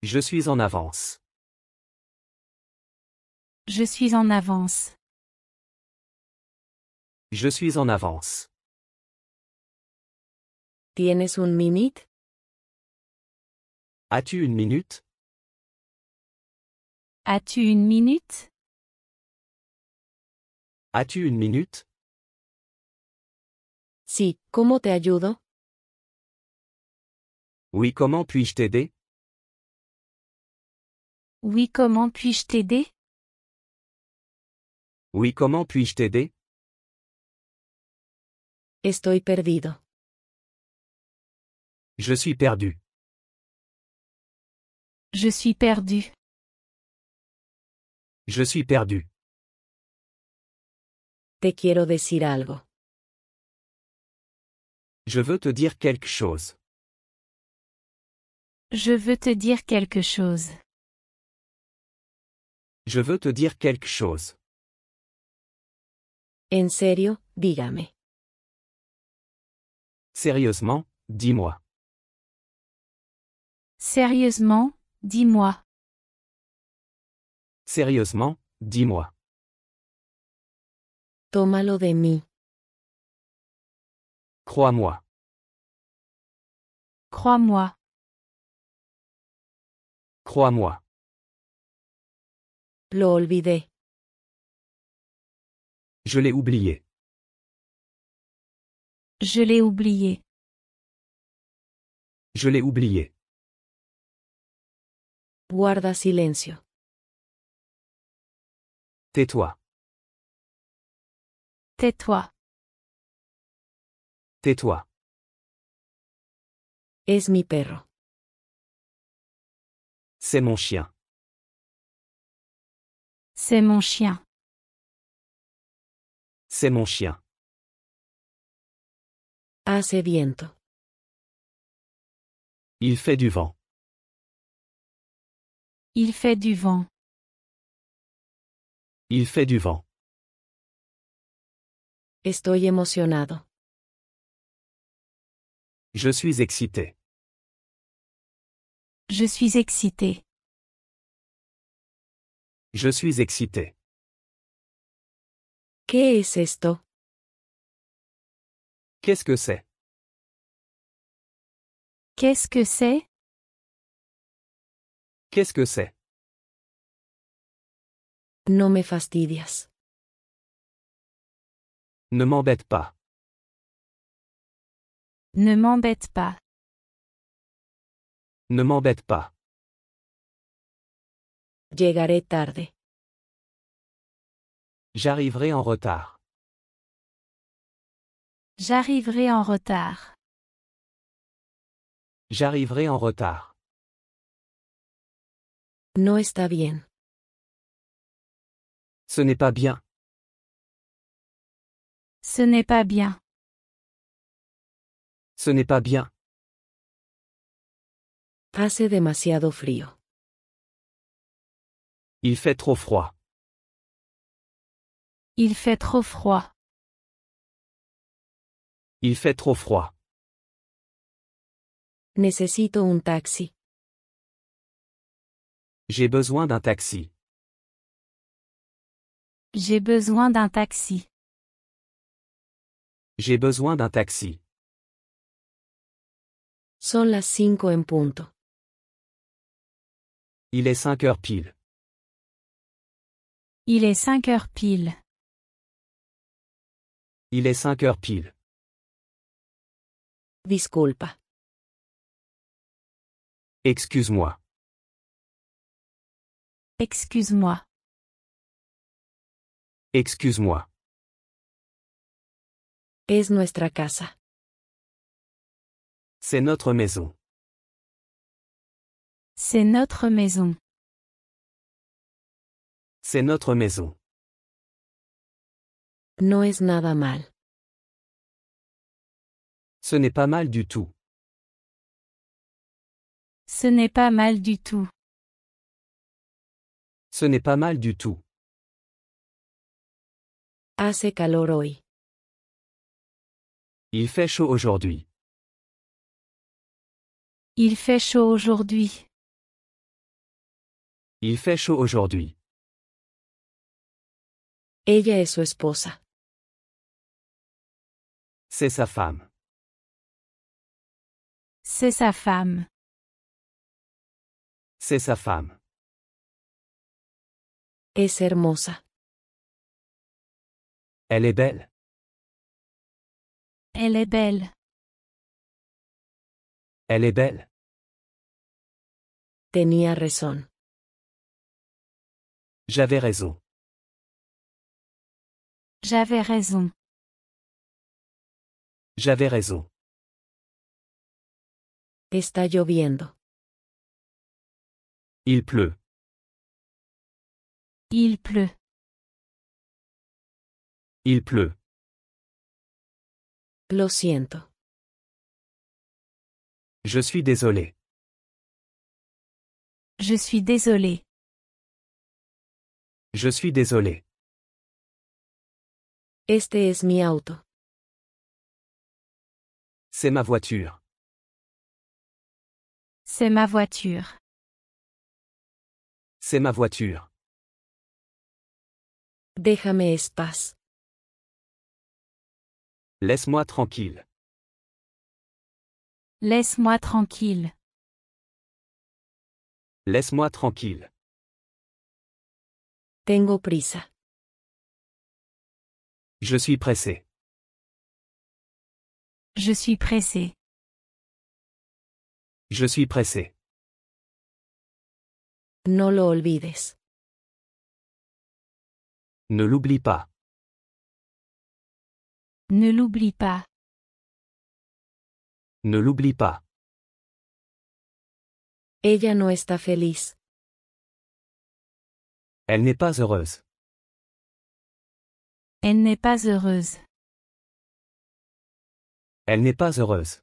Je suis en avance. Je suis en avance. Je suis en avance. ¿Tienes un minute? As-tu une minute? As-tu une minute? As-tu une minute? Sí, ¿cómo te ayudo? Oui, comment puis-je t'aider? Oui, comment puis-je t'aider? Oui, comment puis-je t'aider? Estoy perdido. Je suis perdu. Je suis perdu. Je suis perdu. Te quiero decir algo. Je veux te dire quelque chose. Je veux te dire quelque chose. Je veux te dire quelque chose. En serio, dígame. Sérieusement, dis-moi. Sérieusement, dis-moi. Sérieusement, dis-moi. Tómalo de mí. Crois-moi. Crois-moi. Crois-moi. Lo olvidé. Je l'ai oublié. Je l'ai oublié. Je l'ai oublié. Guarda silencio. Tais-toi. Tais-toi. Tais-toi. Es mi perro. C'est mon chien. C'est mon chien. C'est mon chien. Hace viento. Il fait du vent. Il fait du vent. Il fait du vent. Estoy emocionado. Je suis excité. Je suis excité. Je suis excité. ¿Qué es esto? Qu'est-ce que c'est? Qu'est-ce que c'est? Qu'est-ce que c'est? No me fastidias. Ne m'embête pas. Ne m'embête pas. Ne m'embête pas. Llegaré tarde. J'arriverai en retard. J'arriverai en retard. J'arriverai en retard. No está bien. Ce n'est pas bien. Ce n'est pas bien. Ce n'est pas bien. Hace demasiado frío. Il fait trop froid. Il fait trop froid. Il fait trop froid. Necesito un taxi. J'ai besoin d'un taxi. J'ai besoin d'un taxi. J'ai besoin d'un taxi. Son las 5 en punto. Il est 5 heures pile. Il est 5 heures pile. Il est 5 heures pile. Disculpa. Excuse-moi. Excuse-moi. Excuse-moi. Es nuestra casa. C'est notre maison. C'est notre maison. C'est notre maison. No es nada mal. Ce n'est pas mal du tout. Ce n'est pas mal du tout. Ce n'est pas mal du tout. Hace calor hoy. Il fait chaud aujourd'hui. Il fait chaud aujourd'hui. Il fait chaud aujourd'hui. Ella es su esposa. C'est sa femme. C'est sa femme. C'est sa femme. Es hermosa. Elle est belle. Elle est belle. Elle est belle. Tenía razón. J'avais raison. J'avais raison. J'avais raison. Está lloviendo. Il pleut. Il pleut. Il pleut. Lo siento. Je suis désolé. Je suis désolé. Je suis désolé. Este es mi auto. C'est ma voiture. C'est ma voiture. C'est ma voiture. Déjame en paz. Laisse-moi tranquille. Laisse-moi tranquille. Laisse-moi tranquille. Tengo prisa. Je suis pressé. Je suis pressé. Je suis pressé. No lo olvides. Ne l'oublie pas. Ne l'oublie pas. Ne l'oublie pas. Ella no está feliz. Elle n'est pas heureuse. Elle n'est pas heureuse. Elle n'est pas heureuse.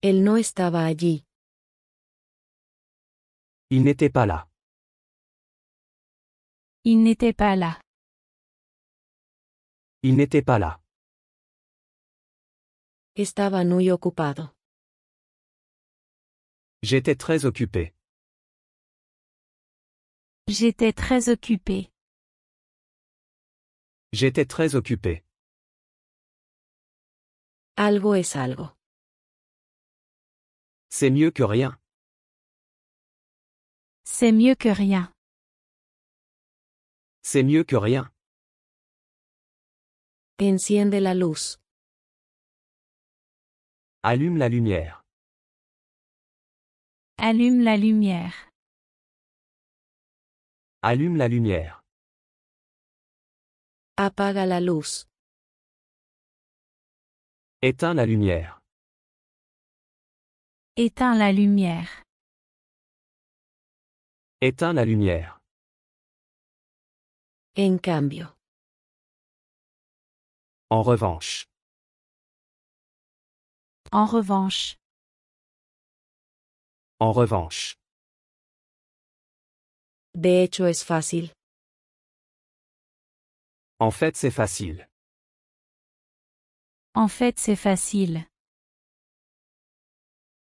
Él no estaba allí. Il n'était pas là. Il n'était pas là. Il n'était pas là. Estaba muy ocupado. J'étais très occupé. J'étais très occupé. J'étais très occupé. Algo es algo. C'est mieux que rien. C'est mieux que rien. C'est mieux que rien. Enciende la luz. Allume la lumière. Allume la lumière. Allume la lumière. Apaga la luz. Éteins la lumière. Éteins la lumière. Éteins la lumière. En cambio. En revanche. En revanche. En revanche. De hecho es fácil. En fait, c'est facile. En fait, c'est facile.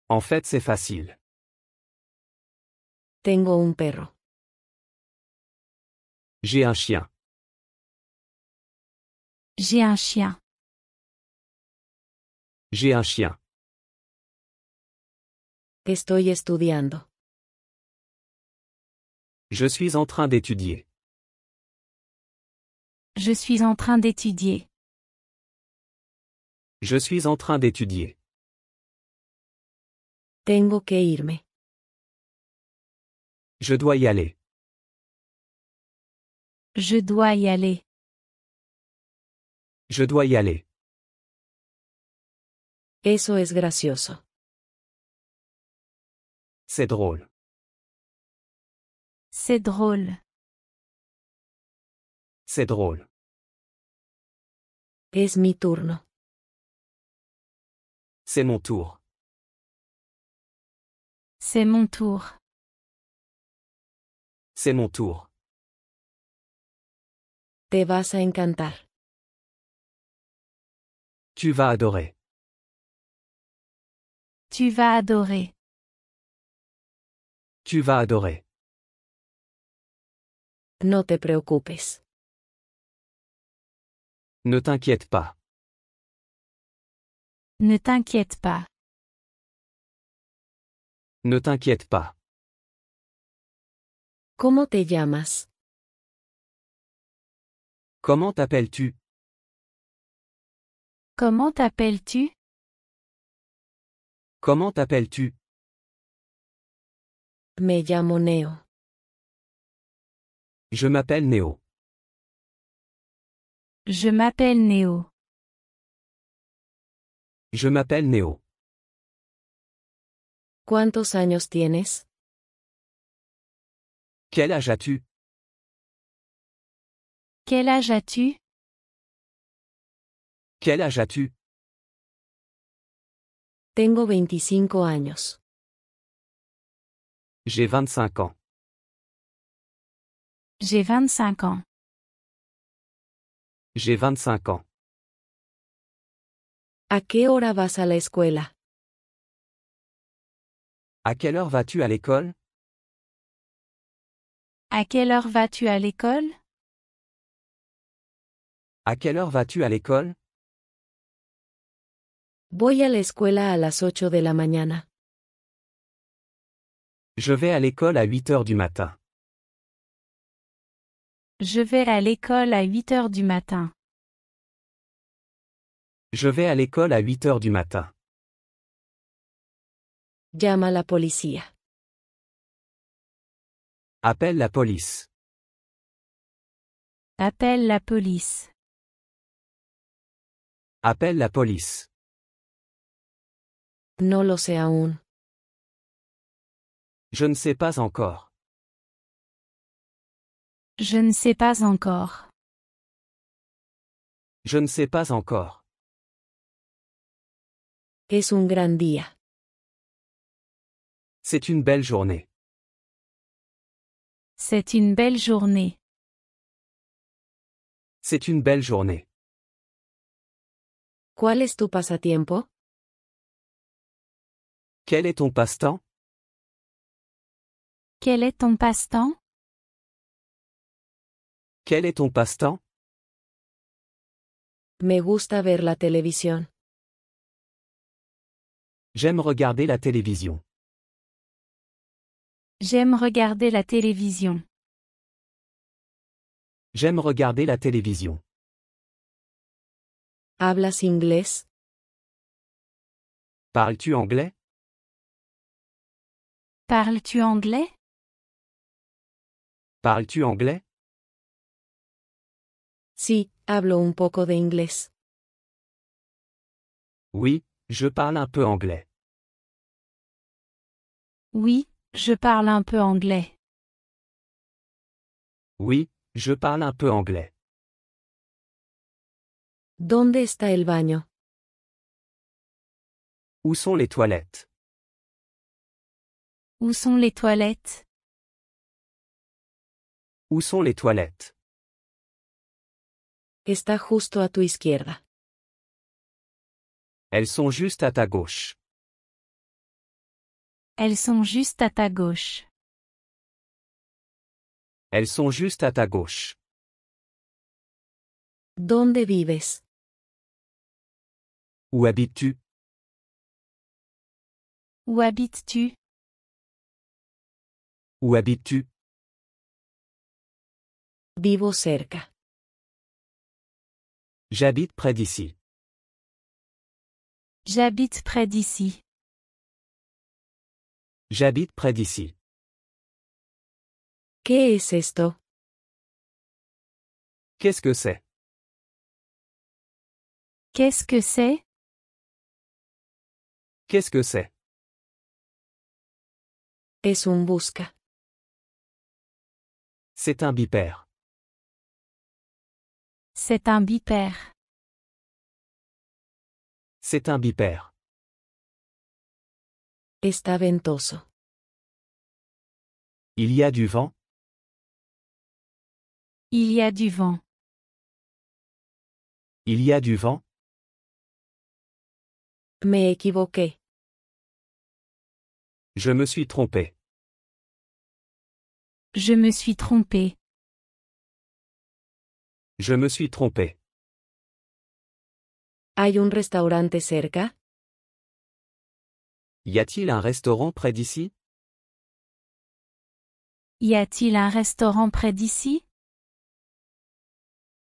En fait, c'est facile. Tengo un perro. J'ai un chien. J'ai un chien. J'ai un chien. Estoy estudiando. Je suis en train d'étudier. Je suis en train d'étudier. Je suis en train d'étudier. Tengo que irme. Je dois y aller. Je dois y aller. Je dois y aller. Eso es gracioso. C'est drôle. C'est drôle. C'est drôle. Es mi turno. C'est mon tour. C'est mon tour. C'est mon tour. Te vas a encantar. Tu vas adorer. Tu vas adorer. Tu vas adorer. No te preocupes. Ne t'inquiète pas. Ne t'inquiète pas. Ne t'inquiète pas. ¿Cómo te llamas? Comment t'appelles-tu? Comment t'appelles-tu? Comment t'appelles-tu? Me llamo Neo. Je m'appelle Néo. Je m'appelle Néo. Je m'appelle Néo. ¿Cuántos años tienes? Quel âge as-tu? Quel âge as-tu? Quel âge as-tu? Tengo 25 años. J'ai 25 ans. J'ai 25 ans. J'ai 25 ans. ¿A qué hora vas a la escuela? À quelle heure vas-tu à l'école? À quelle heure vas-tu à l'école? À quelle heure vas-tu à l'école? Voy a la escuela a las 8 de la mañana. Je vais à l'école à 8 heures du matin. Je vais à l'école à 8 heures du matin. Je vais à l'école à 8 heures du matin. Llama a la policía. Appelle la police. Appelle la police. Appelle la police. No lo sé aún. Je ne sais pas encore. Je ne sais pas encore. Je ne sais pas encore. Es un gran día. C'est une belle journée. C'est une belle journée. C'est une belle journée. ¿Cuál es tu pasatiempo? Quel est ton passe-temps? Quel est ton passe-temps? Quel est ton passe-temps? Me gusta ver la televisión. J'aime regarder la télévision. J'aime regarder la télévision. J'aime regarder la télévision. ¿Hablas inglés? Parles-tu anglais? Parles-tu anglais? Parles-tu anglais? Sí, hablo un poco de inglés. Oui, je parle un peu anglais. Oui, je parle un peu anglais. Oui, je parle un peu anglais. ¿Dónde está el baño? Où sont les toilettes? Où sont les toilettes? Où sont les toilettes? Está justo a tu izquierda. Elles sont juste à ta gauche. Elles sont juste à ta gauche. Elles sont juste à ta gauche. ¿Dónde vives? Où habites-tu? Où habites-tu? Où habites-tu? Vivo cerca. J'habite près d'ici. J'habite près d'ici. J'habite près d'ici. ¿Qué es esto? Qu'est-ce que c'est? Qu'est-ce que c'est? Qu'est-ce que c'est? Es un busca. C'est un bipère. C'est un bipère. C'est un bipère. Está ventoso. Il y a du vent? Il y a du vent. Il y a du vent? Me equivoqué. Je me suis trompé. Je me suis trompé. Je me suis trompé. ¿Hay un restaurante cerca? Y a-t-il un restaurant près d'ici? Y a-t-il un restaurant près d'ici?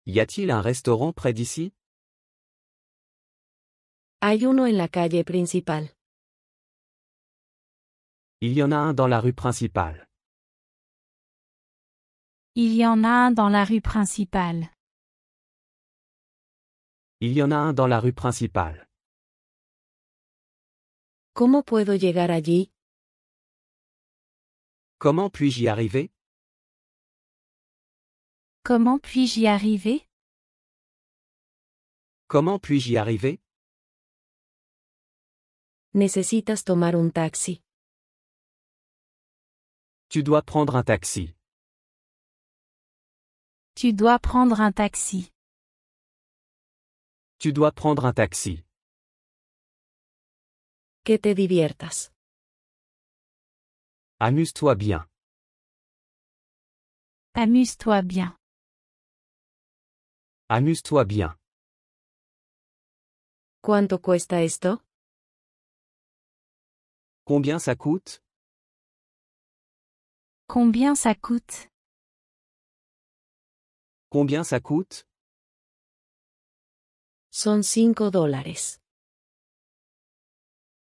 Y a-t-il un restaurant près d'ici? Hay uno en la calle principal. Il y en a un dans la rue principale. Il y en a un dans la rue principale. Il y en a un dans la rue principale. ¿Cómo puedo llegar allí? Comment puis-je y arriver? Comment puis-je y arriver? Comment puis-je y arriver? Necesitas tomar un taxi. Tu dois prendre un taxi. Tu dois prendre un taxi. Tu dois prendre un taxi. Que te diviertas. Amuse-toi bien. Amuse-toi bien. Amuse-toi bien. ¿Cuánto cuesta esto? Combien ça coûte? Combien ça coûte? Combien ça coûte? Son $5.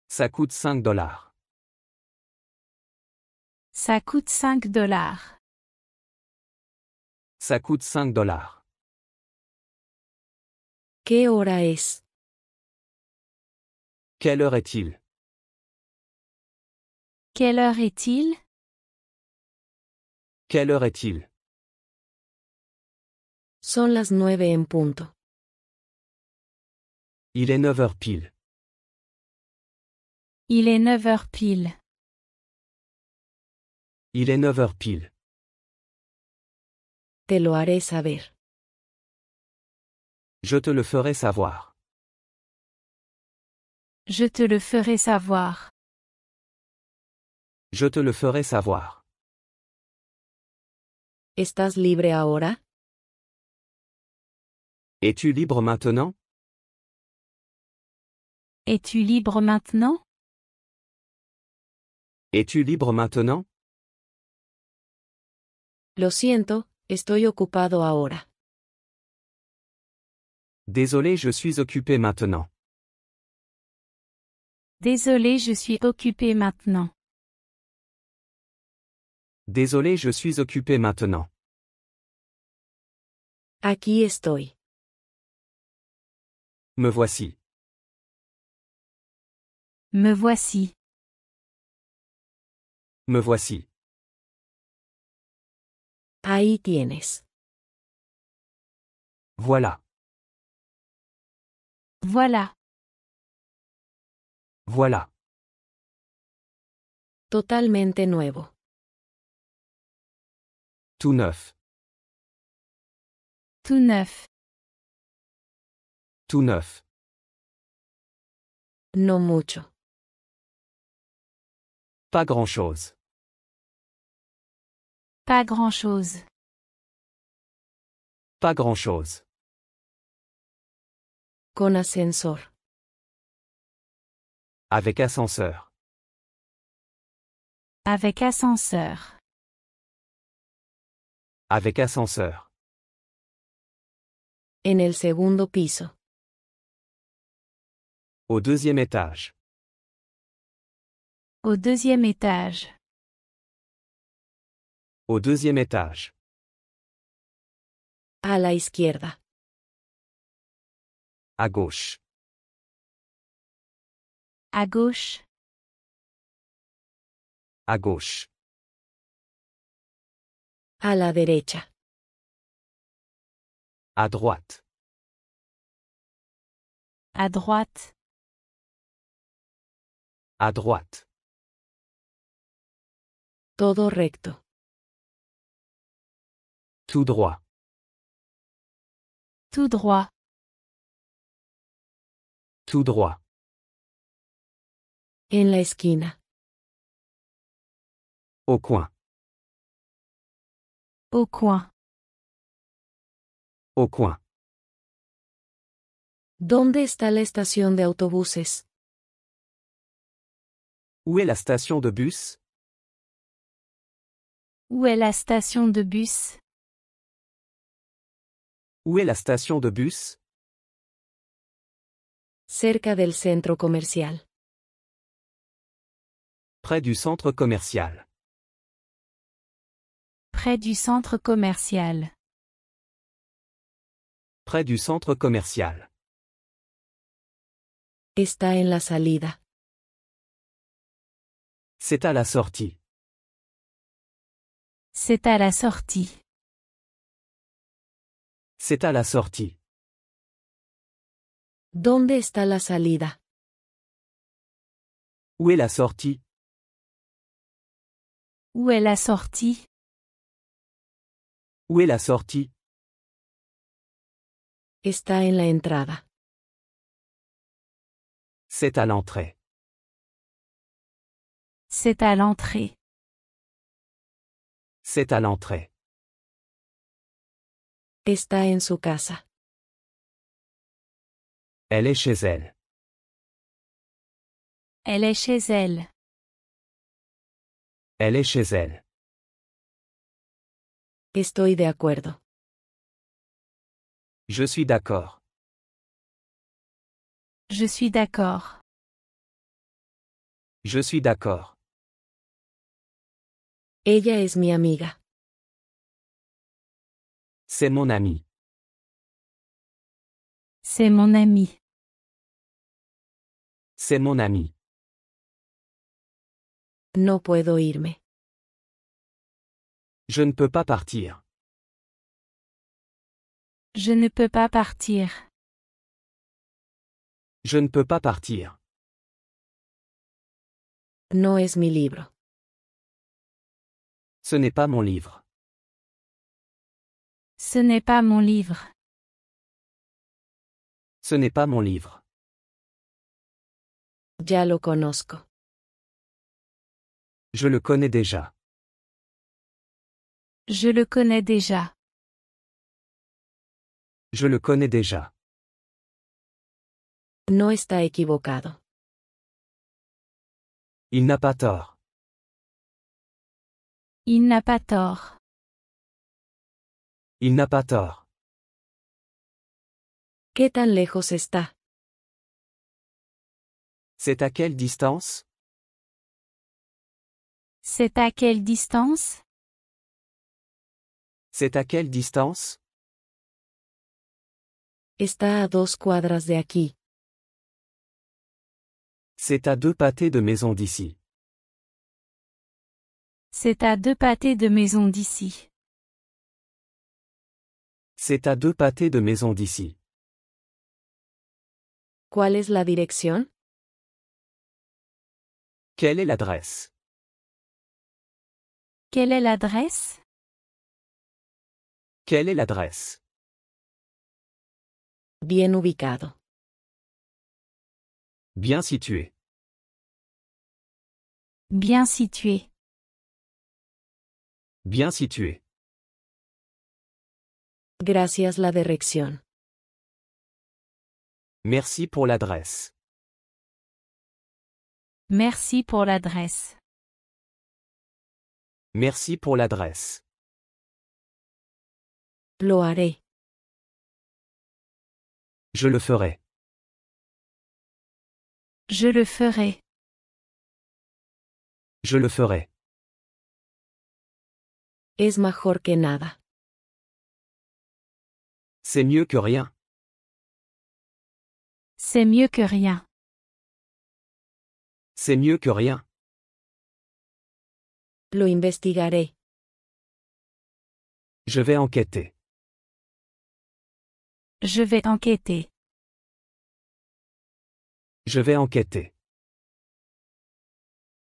Ça coûte 5 dollars. Ça coûte 5 dollars. Ça coûte 5 dollars. ¿Qué hora es? Quelle heure est-il? Quelle heure est-il? Quelle heure est-il? Son las 9 en punto. Il est 9 heures pile. Il est 9 heures pile. Il est 9 heures pile. Te lo haré saber. Je te le ferai savoir. Je te le ferai savoir. Je te le ferai savoir. ¿Estás libre ahora? Es-tu libre maintenant? Es-tu libre maintenant? Es-tu libre maintenant? Lo siento, estoy ocupado ahora. Désolé, je suis occupé maintenant. Désolé, je suis occupé maintenant. Désolé, je suis occupé maintenant. Aquí estoy. Me voici. Me voici. Me voici. Ahí tienes. Voilà. Voilà. Voilà. Totalmente nuevo. Tout neuf. Tout neuf. Tout neuf. No mucho. Pas grand-chose. Pas grand-chose. Pas grand-chose. Con ascensor. Avec ascenseur. Avec ascenseur. Avec ascenseur. En el segundo piso. Au deuxième étage. Au deuxième étage. Au deuxième étage. A la izquierda. À gauche. À gauche. À gauche. A la derecha. À droite. À droite. À droite. Todo recto. Tout droit. Tout droit. Tout droit. En la esquina. Au coin. Au coin. Au coin. ¿Dónde está la estación de autobuses? Où est la station de bus? Où est la station de bus? Où est la station de bus? Cerca del centro comercial. Près du centre commercial. Près du centre commercial. Près du centre commercial. Está en la salida. C'est à la sortie. C'est à la sortie. C'est à la sortie. ¿Dónde está la salida? Où est la sortie? Où est la sortie? Où est la sortie? Está en la entrada. C'est à l'entrée. C'est à l'entrée. C'est à l'entrée. Está en su casa. Elle est chez elle. Elle est chez elle. Elle est chez elle. Estoy de acuerdo. Je suis d'accord. Je suis d'accord. Je suis d'accord. Ella es mi amiga. C'est mon ami. C'est mon ami. C'est mon ami. No puedo irme. Je ne peux pas partir. Je ne peux pas partir. Je ne peux pas partir. No es mi libro. Ce n'est pas mon livre. Ce n'est pas mon livre. Ce n'est pas mon livre. Ya lo conozco. Je le connais déjà. Je le connais déjà. Je le connais déjà. No está equivocado. Il n'a pas tort. Il n'a pas tort. Il n'a pas tort. ¿Qué tan lejos está? C'est à quelle distance? C'est à quelle distance? C'est à quelle distance? Está a 2 cuadras de aquí. C'est à 2 pâtés de maison d'ici. C'est à 2 pâtés de maison d'ici. C'est à 2 pâtés de maison d'ici. ¿Cuál es la dirección? Quelle est l'adresse? Quelle est l'adresse? Quelle est l'adresse? Bien ubicado. Bien situé. Bien situé. Bien situé. Gracias la dirección. Merci pour l'adresse. Merci pour l'adresse. Merci pour l'adresse. Lo haré. Je le ferai. Je le ferai. Je le ferai. Es mejor que nada. C'est mieux que rien. C'est mieux que rien. C'est mieux que rien. Lo investigaré. Je vais enquêter. Je vais enquêter. Je vais enquêter.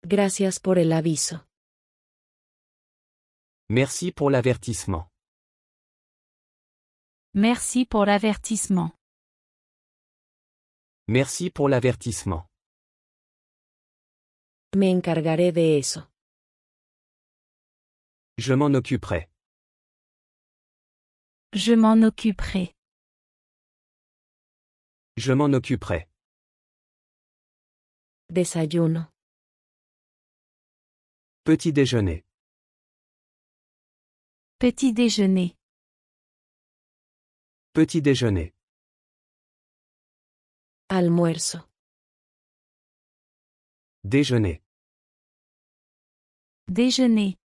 Gracias por el aviso. Merci pour l'avertissement. Merci pour l'avertissement. Merci pour l'avertissement. Me encargaré de eso. Je m'en occuperai. Je m'en occuperai. Je m'en occuperai. Desayuno. Petit déjeuner. Petit déjeuner. Petit déjeuner. Almuerzo. Déjeuner. Déjeuner.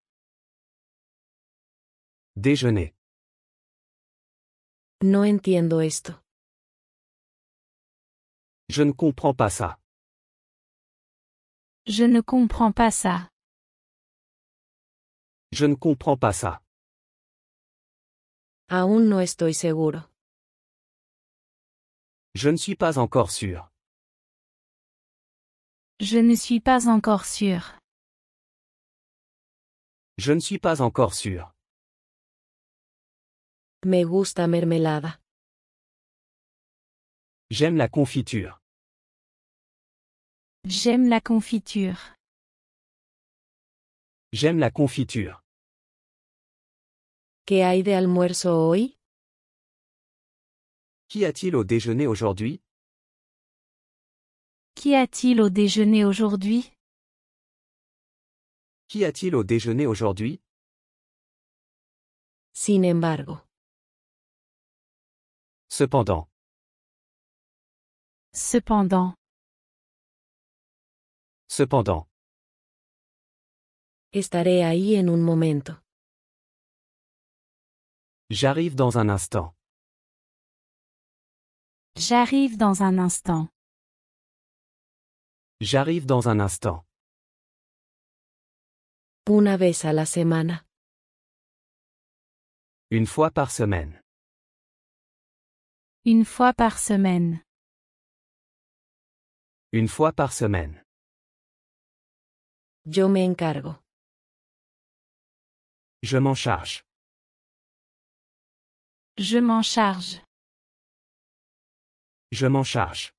Déjeuner. No entiendo esto. Je ne comprends pas ça. Je ne comprends pas ça. Je ne comprends pas ça. Aún no estoy seguro. Je ne suis pas encore sûr. Je ne suis pas encore sûr. Je ne suis pas encore sûr. Me gusta mermelada. J'aime la confiture. J'aime la confiture. J'aime la confiture. ¿Qué hay de almuerzo hoy? Qu'y a-t-il au déjeuner aujourd'hui? Qu'y a-t-il au déjeuner aujourd'hui? Qu'y a-t-il au déjeuner aujourd'hui? Sin embargo. Cependant. Cependant. Cependant. Estaré ahí en un momento. J'arrive dans un instant. J'arrive dans un instant. J'arrive dans un instant. Una vez a la semana. Une fois par semaine. Une fois par semaine. Une fois par semaine. Yo me encargo. Je m'en charge. Je m'en charge. Je m'en charge.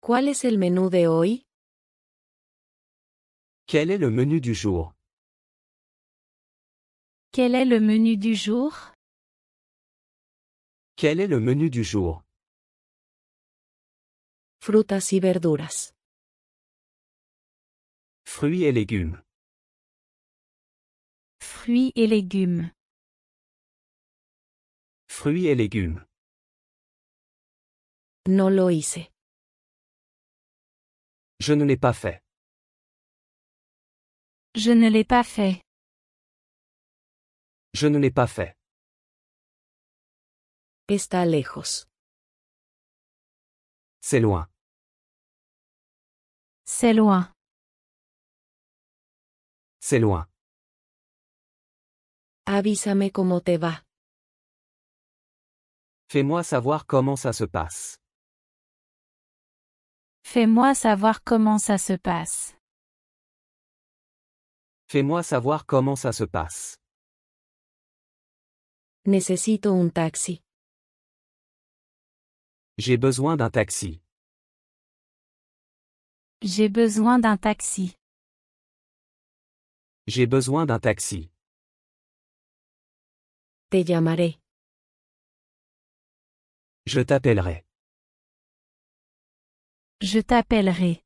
¿Cuál es el menú de hoy? Quel est le menu du jour? Quel est le menu du jour? Quel est le menu du jour? Frutas y verduras. Fruits et légumes. Fruits et légumes. Fruits et légumes. No lo hice. Je ne l'ai pas fait. Je ne l'ai pas fait. Je ne l'ai pas fait. Está lejos. C'est loin. C'est loin. C'est loin. Avísame cómo te va. Fais-moi savoir comment ça se passe. Fais-moi savoir comment ça se passe. Fais-moi savoir comment ça se passe. Necesito un taxi. J'ai besoin d'un taxi. J'ai besoin d'un taxi. J'ai besoin d'un taxi. Te llamaré. Je t'appellerai. Je t'appellerai.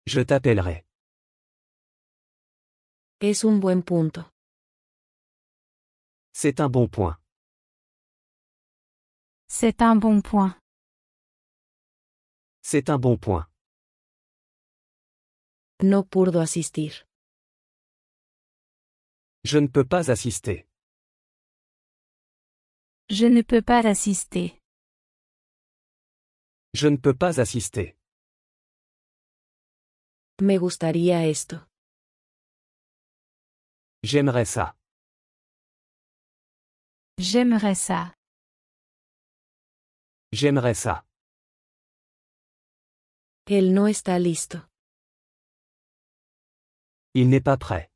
Je t'appellerai. Es un buen punto. C'est un bon point. C'est un bon point. C'est un bon point. No pudo asistir. Je ne peux pas assister. Je ne peux pas assister. Je ne peux pas assister. Me gustaría esto. J'aimerais ça. J'aimerais ça. J'aimerais ça. Él no está listo. Il n'est pas prêt.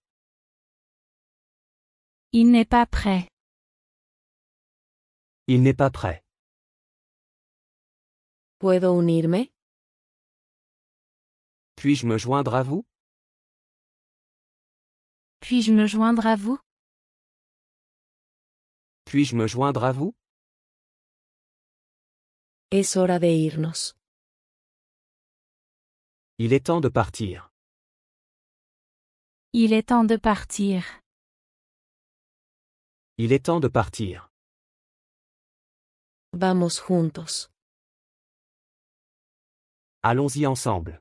Il n'est pas prêt. Il n'est pas prêt. ¿Puedo unirme? Puis-je me joindre à vous? Puis-je me joindre à vous? Puis-je me joindre à vous? Es hora de irnos. Il est temps de partir. Il est temps de partir. Il est temps de partir. Vamos juntos. Allons-y ensemble.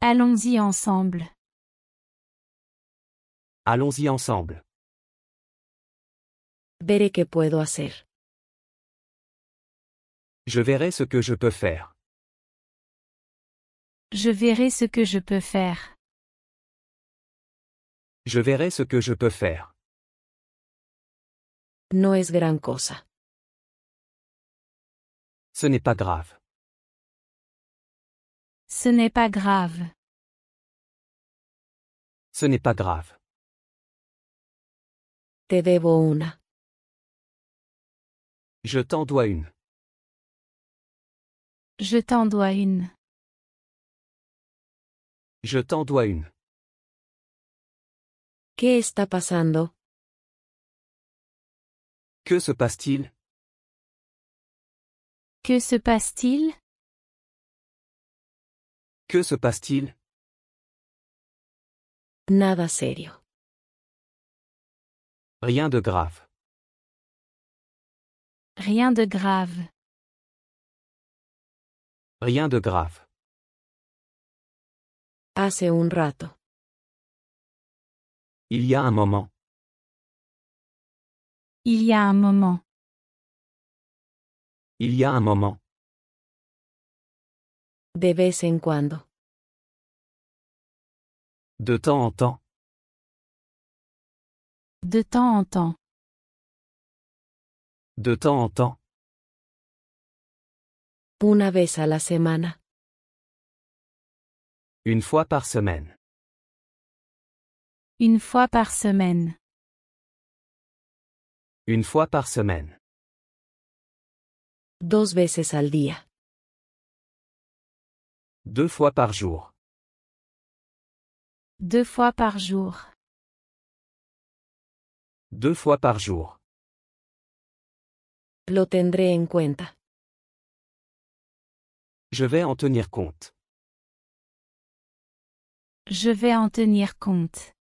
Allons-y ensemble. Allons-y ensemble. Veré qué puedo hacer. Je verrai ce que je peux faire. Je verrai ce que je peux faire. Je verrai ce que je peux faire. No es gran cosa. Ce n'est pas grave. Ce n'est pas grave. Ce n'est pas grave. Te debo una. Je t'en dois une. Je t'en dois une. Je t'en dois une. ¿Qué está pasando? Que se passe-t-il? Que se passe-t-il? Que se passe-t-il? Nada serio. Rien de grave. Rien de grave. Rien de grave. Hace un rato. Il y a un moment. Il y a un moment. Il y a un moment. De vez en cuando. De temps en temps. De temps en temps. De temps en temps. Una vez a la semana. Une fois par semaine. Une fois par semaine. Une fois par semaine. 2 veces al día. 2 fois par jour. 2 fois par jour. 2 fois par jour. Lo tendré en cuenta. Je vais en tenir compte. Je vais en tenir compte.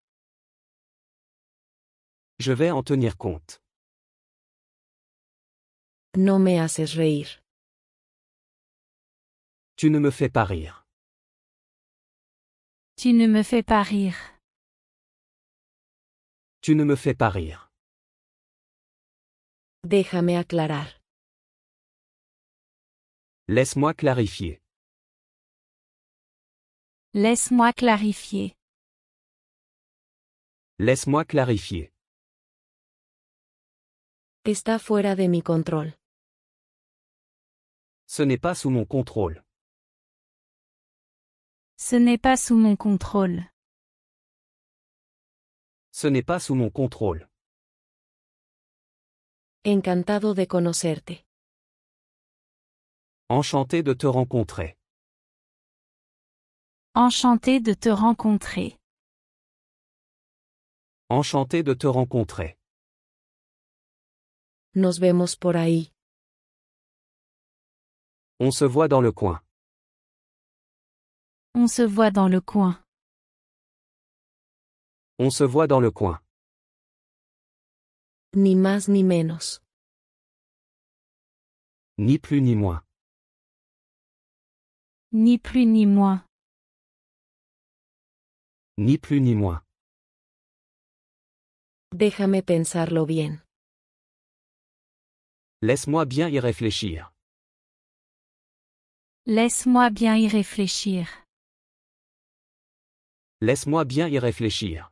Je vais en tenir compte. No me haces reír. Tu ne me fais pas rire. Tu ne me fais pas rire. Tu ne me fais pas rire. Déjame aclarar. Laisse-moi clarifier. Laisse-moi clarifier. Laisse-moi clarifier. Está fuera de mi control. Ce n'est pas sous mon contrôle. Ce n'est pas sous mon contrôle. Ce n'est pas sous mon contrôle. Encantado de conocerte. Enchanté de te rencontrer. Enchanté de te rencontrer. Enchanté de te rencontrer. Nos vemos por ahí. On se voit dans le coin. On se voit dans le coin. On se voit dans le coin. Ni más ni menos. Ni plus ni moins. Ni plus ni moins. Ni plus ni moins. Déjame pensarlo bien. Laisse-moi bien y réfléchir. Laisse-moi bien y réfléchir. Laisse-moi bien y réfléchir.